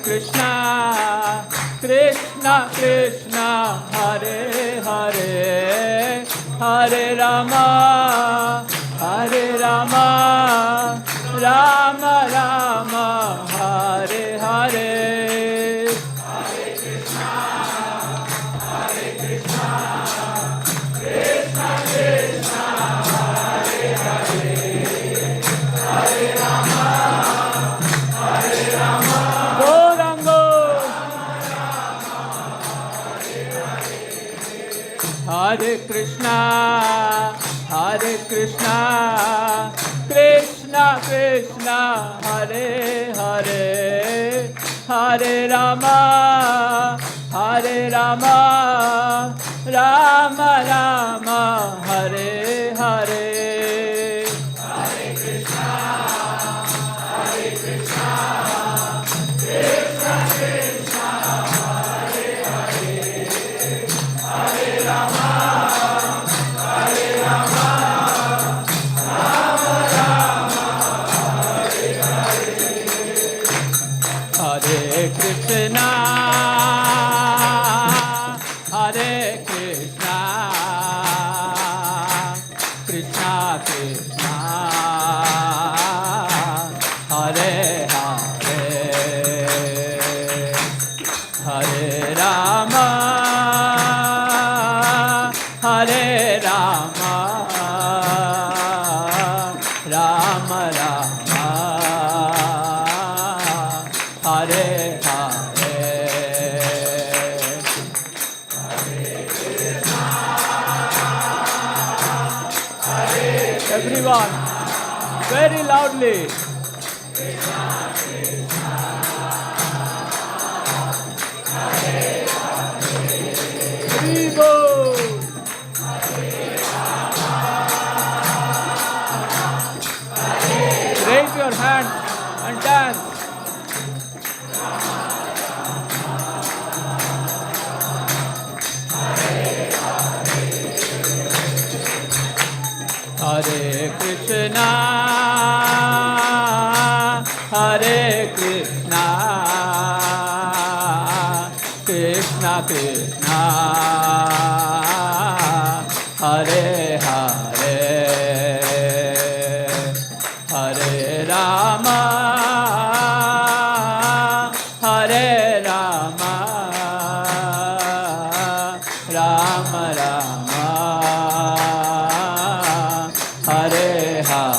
Krishna, Krishna Krishna, Hare Hare, Hare Rama, Rama Rama, Hare Hare. Go Hare Krishna, Hare Krishna, Krishna Krishna, Hare Hare, Hare Rama, Hare Rama, Rama Rama, Hare Hare. Hare Krishna, Hare Krishna, Krishna Krishna, Hare Hare, Hare Rama, Hare Rama, Rama Rama, Hare Hare. Hare Krishna, Hare Krishna, Krishna Krishna, Hare Hare, Hare Rama, Hare Rama, Rama Rama, Hare Hare. Everyone, very loudly. Vivo! Raise your hand and dance. Hare Krishna, Hare Krishna, Krishna Krishna, Hare Hare, Hare Rama, Hare Rama, Rama Rama, Hare Hare.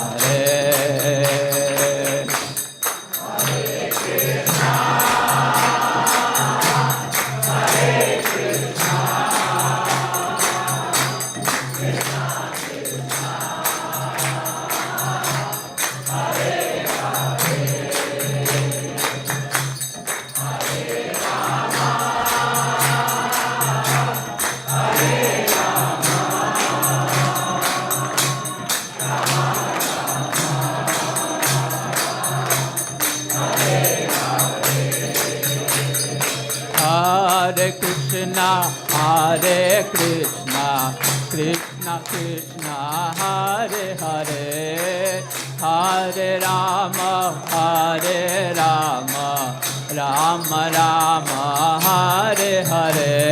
Hare Krishna, Hare Krishna, Krishna Krishna, Hare Hare, Hare Rama, Hare Rama, Hare Krishna, Hare Krishna, Krishna Krishna, Hare Hare, Hare Rama, Hare Rama, Rama Rama, Hare Hare.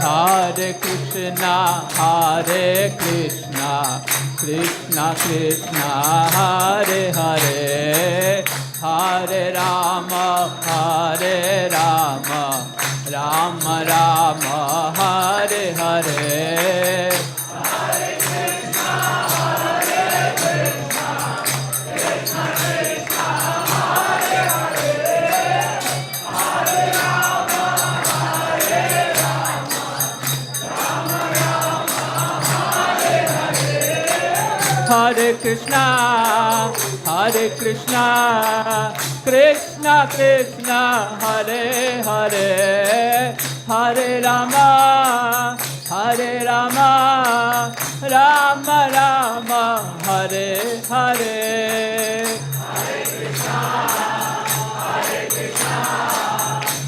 Hare Krishna, Hare Krishna, Krishna Krishna, Hare Hare, Hare Rama, Hare Rama, Rama Rama, Hare Hare. Hare Krishna, Hare Krishna, Krishna Krishna, Hare Hare, Hare Rama, Hare Rama, Rama Rama, Hare Hare. Hare Krishna, Hare Krishna, Krishna Krishna, Hare Hare, Hare Rama, Hare Rama, Rama Rama, Hare Hare. Hare Krishna, Hare Krishna, Krishna Krishna, Hare Hare, Hare Rama, Hare Rama, Rama Rama, Hare Hare. Hare Krishna, Hare Krishna,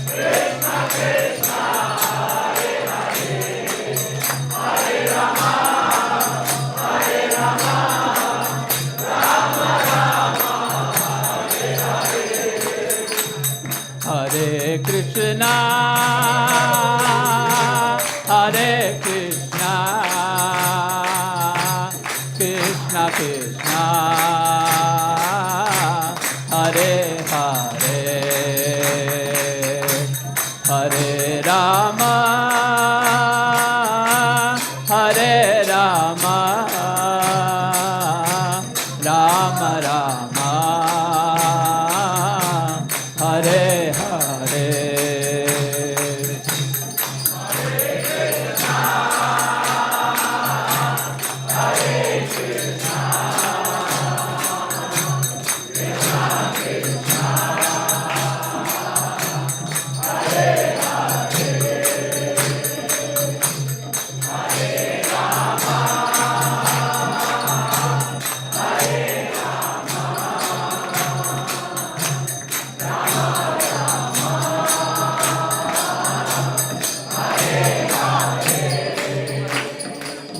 Krishna Krishna, Hare Hare, Hare Rama, Hare Rama, Rama Rama, Hare Hare. Hare Krishna, Hare Krishna, Krishna Krishna, Hare Hare, Hare Rama, Rama Rama, Hare Hare.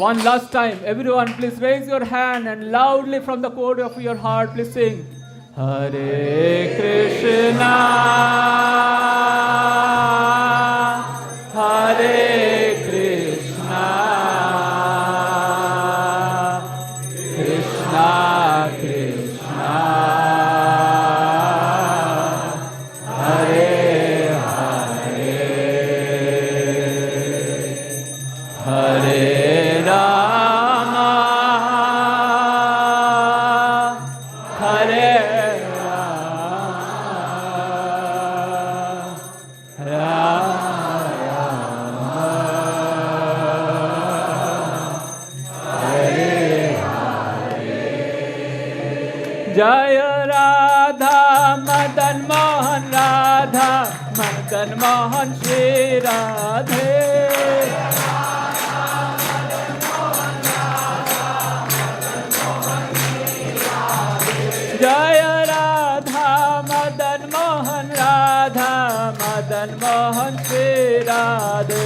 One last time, everyone please raise your hand and loudly from the core of your heart please sing Hare Krishna, Hare Krishna, Krishna Krishna, Hare Hare, Hare Rama, Hare Rama, Jaya Radha Madan Mohan Radha Madan Mohan Shri Radhe Jaya Radha Madan Mohan Radha Madan Mohan Shri Radhe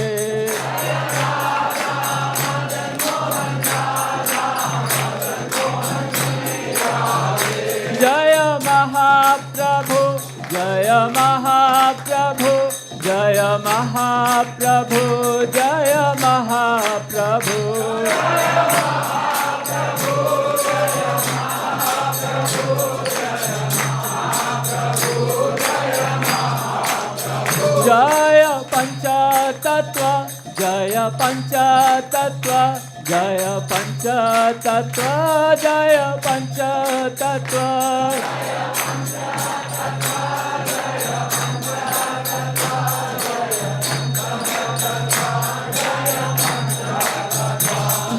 Jaya Mahaprabhu, Jaya Mahaprabhu, Jaya Mahaprabhu, Jaya Mahaprabhu. Jaya Panchatattva, Jaya Panchatattva, Jaya Panchatattva, Jaya Panchatattva.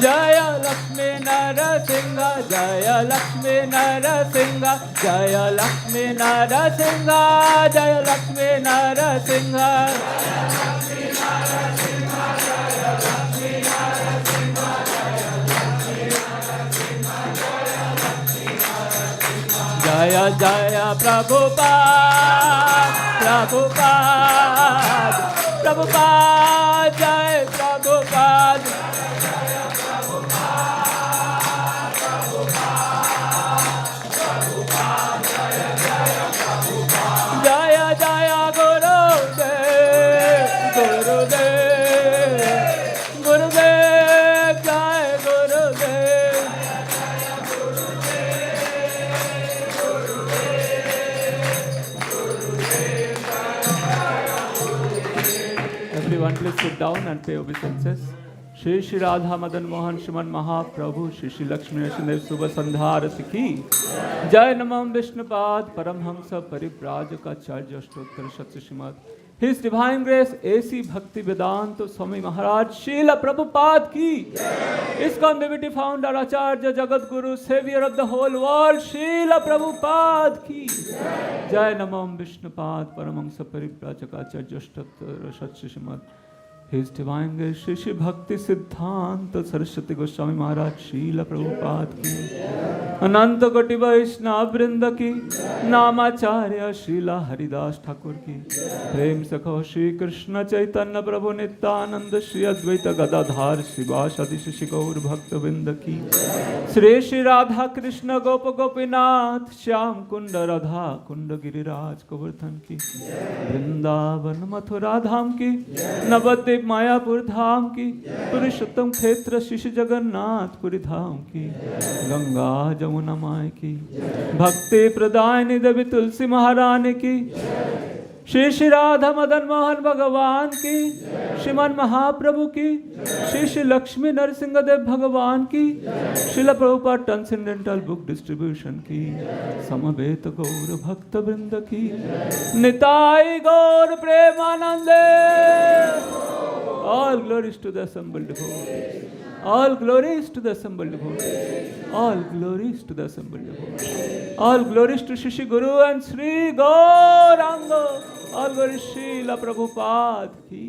Jaya Lakshmi Narasingha, Jaya Lakshmi Narasingha, Jaya Lakshmi Narasingha, Jaya Lakshmi Narasingha. Jaya Jaya Prabhupada, Prabhupada, Prabhupada, Jaya Prabhupada. Jaya Jaya Gurudev, Gurudev, Gurudev, Jaya Gurudev. Everyone please sit down and pay obeisances. Shri Shri Radha Madan Mohan Shriman Mahaprabhu Shri Shri Lakshmi Narasimha Subha Sandharati ki Jai Namam Vishnupad Paramhamsa Parivrajaka Acharya Ashtottar Shatya Srimad. His Divine Grace A.C. Bhakti Vedanta Swami Maharaj Srila Prabhupada ki ISKCON Devotee Founder Acharya Jagat Guru Savior of the whole world Srila Prabhupada ki Jai Namam Vishnupad Paramhamsa Parivrajaka Acharya Ashtottar Shatya Srimad. His Divine Grace Shri Shri Bhakti Siddhanta Saraswati Goswami Maharaj Srila Prabhupada ki Ananta Koti Vaishnava Vrinda ki Namacharya Srila Haridas Thakur ki Prem Sakha Shri Krishna Chaitanya Prabhu Nityananda Shri Advaita Gadadhar Srivasadi Shri Gaur Bhakta Vrinda ki Shri Shri Radha Krishna Gopa Gopinath Shyam Kunda Radha Kunda Giriraj Govardhan ki Vrindavan Mathura Dham ki Navadvip Mayapur धाम की पुरुषोत्तम क्षेत्र शिशु जगन्नाथपुरी धाम की गंगा जमुना माई की भक्ति प्रदायिनी देवी तुलसी महारानी की श्री श्री राधा मदन मोहन भगवान की, श्रीमान महाप्रभु की, श्री श्री लक्ष्मी नरसिंह देव भगवान की, Srila Prabhupada transcendental book distribution की, समवेत गौर भक्त वृंद की, निताई गौर प्रेमानंदे. All glories to the assembled devotees. All glories to the assembled devotees. All glories to the assembled devotees. All glories to Shri Guru and Sri Gauranga. All glories Srila Prabhupada ki.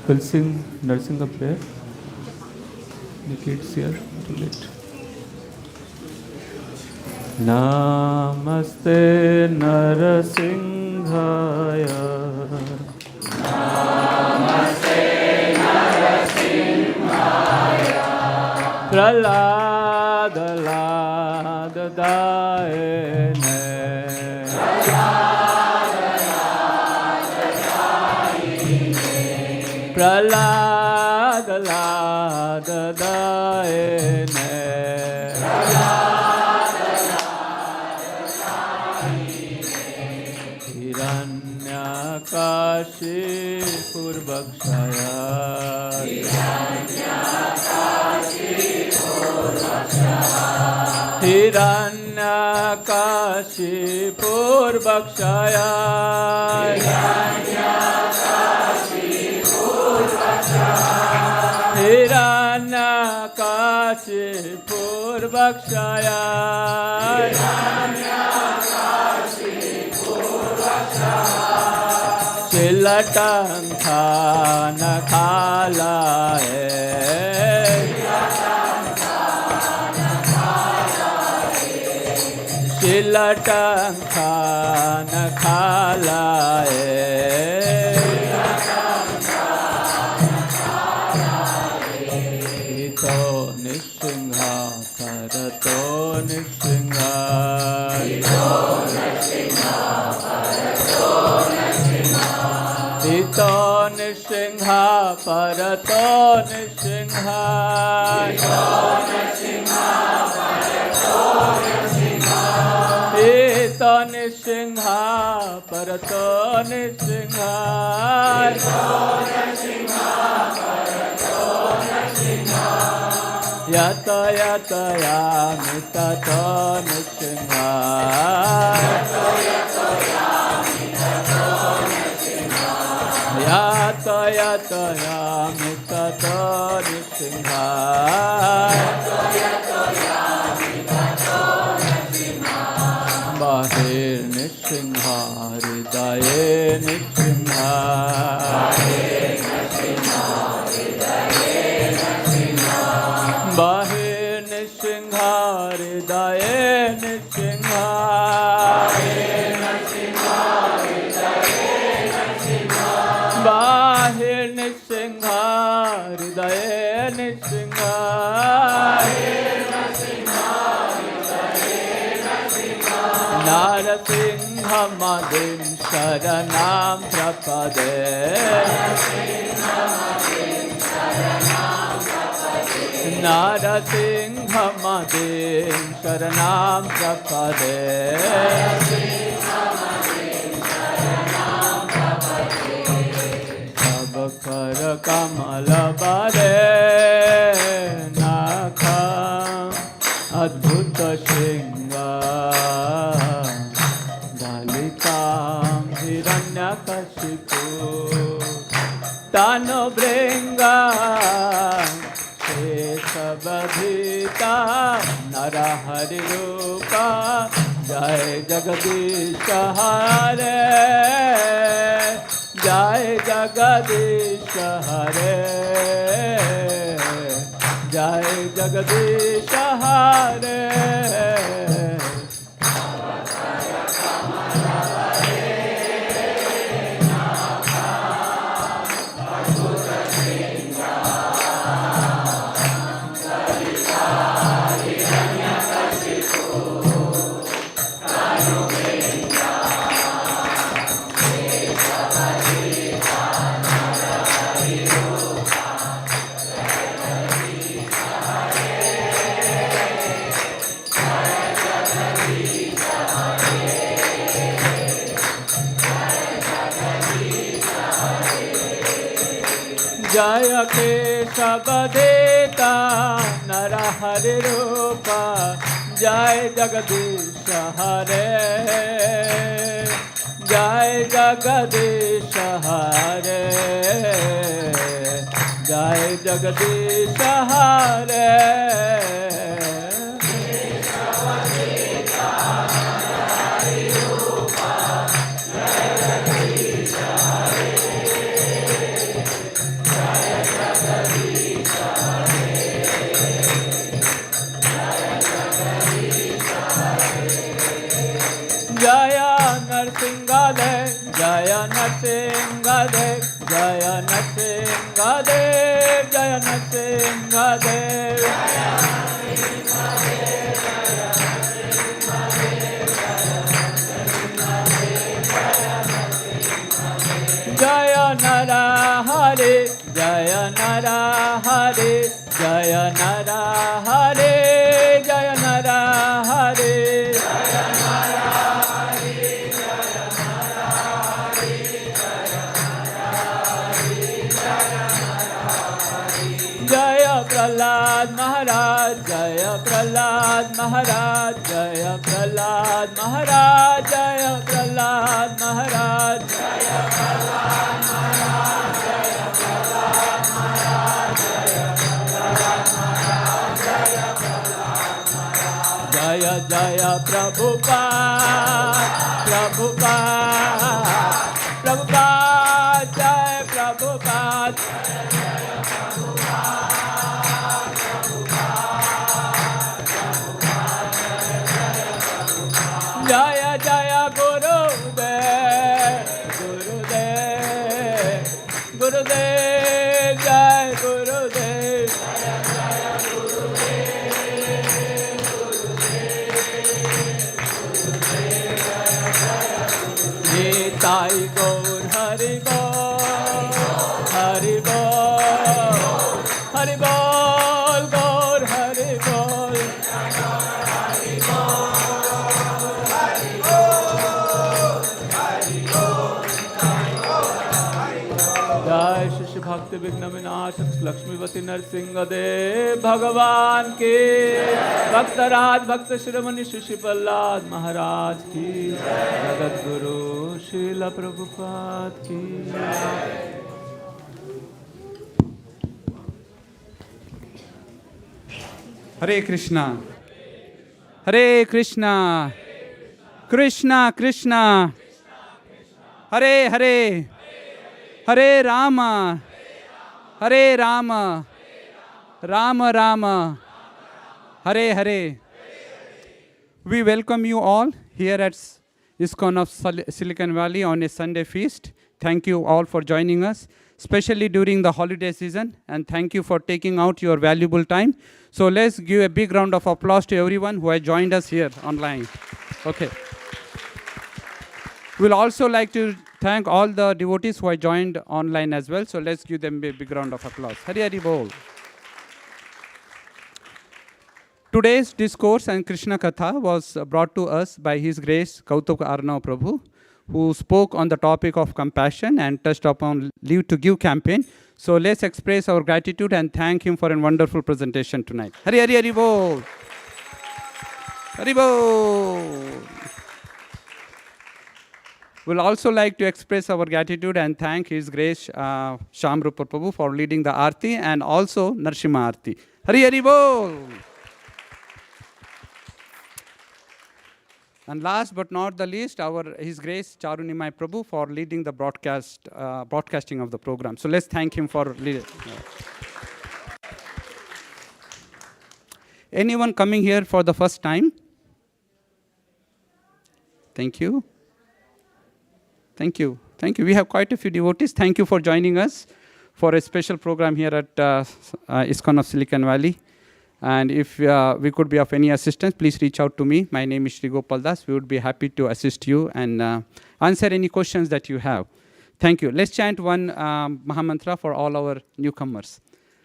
We'll sing Nrsimha prayer. The kids here to it. Namaste Narasimhaya. Namaste Narasimhaya. Pralada Lada Daine. Pralada Lada Daine. Hiranyakashi Purvakshaya. Hiranyakashi Purvakshaya. Hiranyakashi Purvakshaya. Shilatankhana khalaye. Shilatankhana khalaye. Nishingha Parato Nishingha. Ito Nishingha Parato Nishingha. Ito Nishingha Parato Nishingha. Yata yata yami tato nishingha. Yata yata yami tato nishingha. Bahir nishingha hridaye nishingha. Bahir Nishingha Hridaye Nishingha. Bahir Nishingha Hridaye Nishingha. Narasingha Madhim Sharanam Prapade. Narasingha Madhim Sharanam Prapade. Sabakar Kamala Bade Nakha Adbhuta Shringa. Dalitam Hiranyakashipu Tano Bringa. Sabadhita Narahari Rupa Jai Jagadish Hare, Jai Jagadish Hare, Jai Jagadish Hare. Jaya Keshavadeta Narahari Rupa Jai Jagadish Hare, Jai Jagadish Hare, Jai Jagadish Hare. Jaya Narsingadev, Jaya Narsingadev, Jaya Narsingadev, Jaya Narsingadev. Jaya Narahari, Jaya Narahari, Jaya Narahari, Jaya Narahari. Jaya Prahlad Maharaj, Jaya Prahlad Maharaj, Jaya Prahlad Maharaj, Jaya Prahlad Maharaj, Jaya Prahlad Maharaj, Jaya Prahlad Maharaj, Jaya Prahlad Maharaj, Jaya Prahlad Maharaj. Jaya Jaya Prabhupada, Prabhupada, Prabhupada, Jaya Prabhupada. Jaya Jaya Gurudev, Gurudev, Gurudev, Jai Gurudev. Jaya Jaya Gurudev, Gurudev, Jaya Jaya Gurudev. Nitai Gaur Hari Bol, Hari Bol, Hari Bol, Gaur Hari Bol. जय शिष्य भक्ति विघ्न विनाश लक्ष्मीवती नरसिंह देव भगवान के भक्तराज भक्त शिरोमणि शिशि प्रहलाद महाराज की जगत गुरु श्रील प्रभुपाद की। हरे कृष्णा हरे Krishna Krishna Krishna Hare Hare Hare Ram Ram Ram Hare Hare. We welcome you all here at ISKCON of Silicon Valley on a Sunday feast. Thank you all for joining us, especially during the holiday season, and thank you for taking out your valuable time. So let's give a big round of applause to everyone who has joined us here online. Okay. We'll also like to thank all the devotees who have joined online as well. So let's give them a big round of applause. Hari Hari Bol. Today's discourse and Krishna Katha was brought to us by His Grace Kautukārṇava Prabhu, who spoke on the topic of compassion and touched upon Live to Give campaign. So let's express our gratitude and thank him for a wonderful presentation tonight. Hari Hari Hari Bol. Hari Bol. We'll also like to express our gratitude and thank His Grace Shamrupa Prabhu for leading the Aarti and also Narsimha Aarti. Hari Hari Bol. And last but not the least, His Grace Charunimai Prabhu for leading the broadcasting of the program. So let's thank him for leading. Anyone coming here for the first time? Thank you. Thank you. Thank you. We have quite a few devotees. Thank you for joining us for a special program here at ISKCON of Silicon Valley. And if we could be of any assistance, please reach out to me. My name is Sri Gopal Das. We would be happy to assist you and answer any questions that you have. Thank you. Let's chant one Mahamantra for all our newcomers.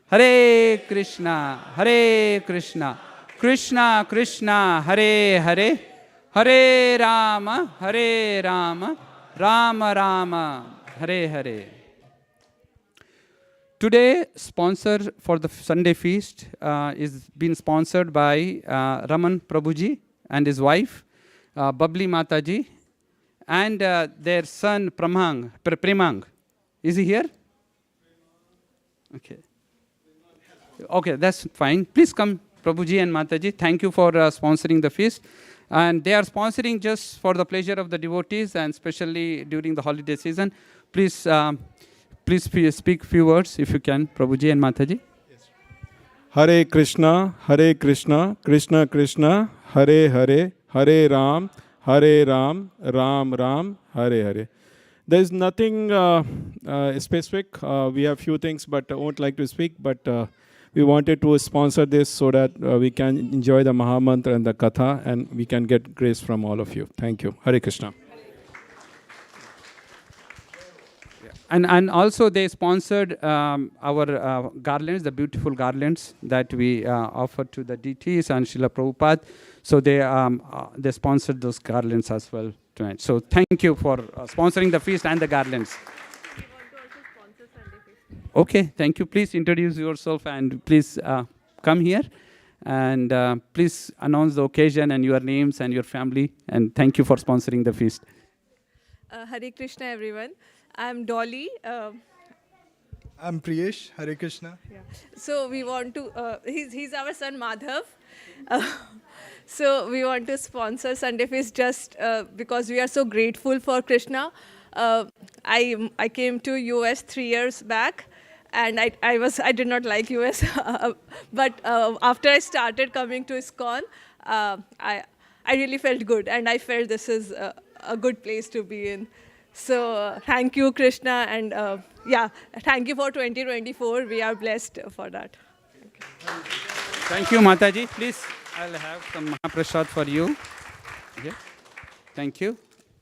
Hare Krishna, Hare Krishna, Krishna Krishna, Hare Hare, Hare Rama, Hare Rama, Rama Rama, Hare Hare. Today, sponsor for the Sunday feast is being sponsored by Raman Prabhuji and his wife, Babli Mataji, and their son Premang. Is he here? Okay. Okay, that's fine. Please come, Prabhuji and Mataji. Thank you for sponsoring the feast. And they are sponsoring just for the pleasure of the devotees and especially during the holiday season. Please speak few words if you can, Prabhuji and Mataji. Yes. Hare Krishna, Krishna Krishna, Hare Hare, Hare Ram, Ram Ram, Hare Hare. There is nothing specific. We have few things, but I won't like to speak. But we wanted to sponsor this so that we can enjoy the Mahamantra and the Katha, and we can get grace from all of you. Thank you. Hare Krishna. And also they sponsored our garlands, the beautiful garlands that we offered to the deities and Srila Prabhupada. So they sponsored those garlands as well tonight. So thank you for sponsoring the feast and the garlands. We want to also sponsor Sunday feast. Okay, thank you. Please introduce yourself and please come here. And please announce the occasion and your names and your family. And thank you for sponsoring the feast. Hare Krishna, everyone. I'm Dolly. I'm Priyesh. Hare Krishna. Yeah. So we want to, he's our son Madhav. So we want to sponsor Sunday Feast just because we are so grateful for Krishna. I came to US 3 years back, and I did not like US. But after I started coming to ISKCON, I really felt good, and I felt this is a good place to be in. So thank you, Krishna, and thank you for 2024. We are blessed for that. Thank you, Mataji. Please, I'll have some Mahaprasad for you. Okay. Thank you.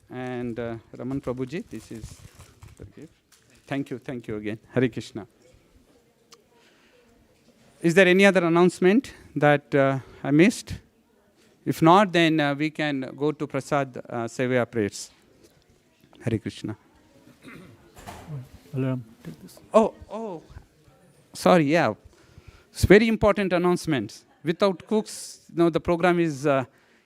And Raman Prabhuji, this is the gift. Thank you again. Hare Krishna. Is there any other announcement that I missed? If not, then we can go to Prasad Sevaya prayers. Hare Krishna. Take this. Oh, sorry, yeah. It's very important announcement. Without cooks, the program is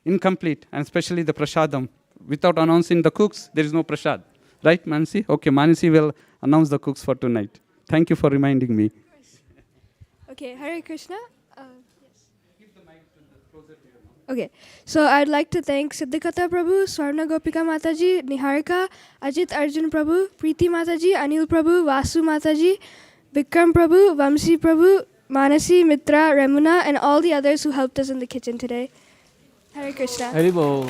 incomplete, and especially the prasadam. Without announcing the cooks, there is no prasad. Right, Mansi? Okay, Mansi will announce the cooks for tonight. Thank you for reminding me. Okay, Hare Krishna. Yes. Keep the mic closer to your mouth. Okay, so I'd like to thank Siddhikatha Prabhu, Swarna Gopika Mataji, Niharika, Ajit Arjun Prabhu, Preeti Mataji, Anil Prabhu, Vasu Mataji, Vikram Prabhu, Vamsi Prabhu, Manasi, Mitra, Ramuna, and all the others who helped us in the kitchen today. Hare Krishna. Haribo.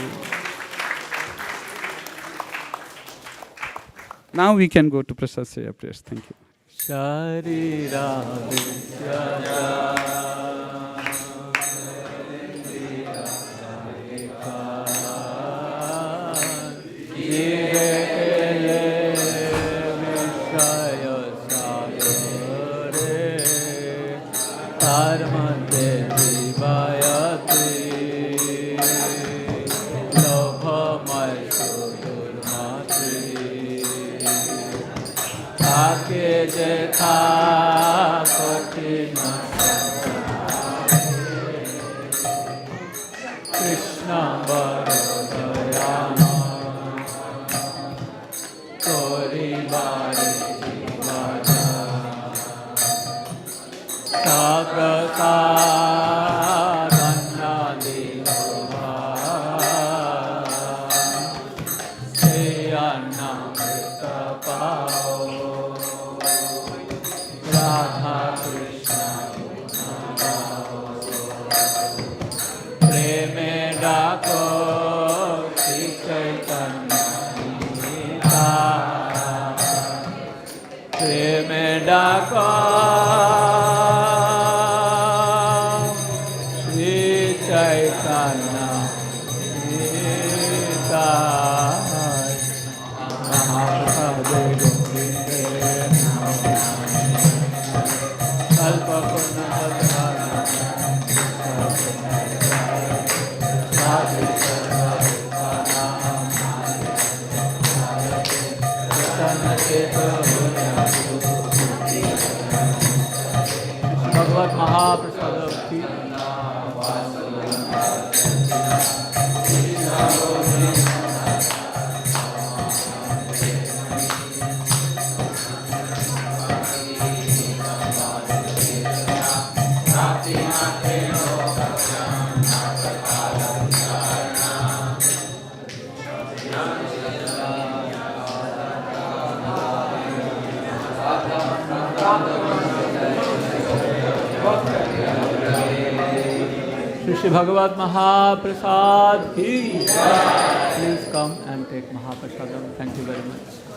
Now we can go to Prasad Sevaya prayers. Thank you. Sharira Krishna Barodayana Kori Bari Jivana Sagrata Dhanna Deva डाको श्री चैतन्य प्रेम डाको श्री चैतन्य भगवत महाप्रसाद की Shri Bhagavad Mahaprasad ki. Please come and take Mahaprasadam. Thank you very much.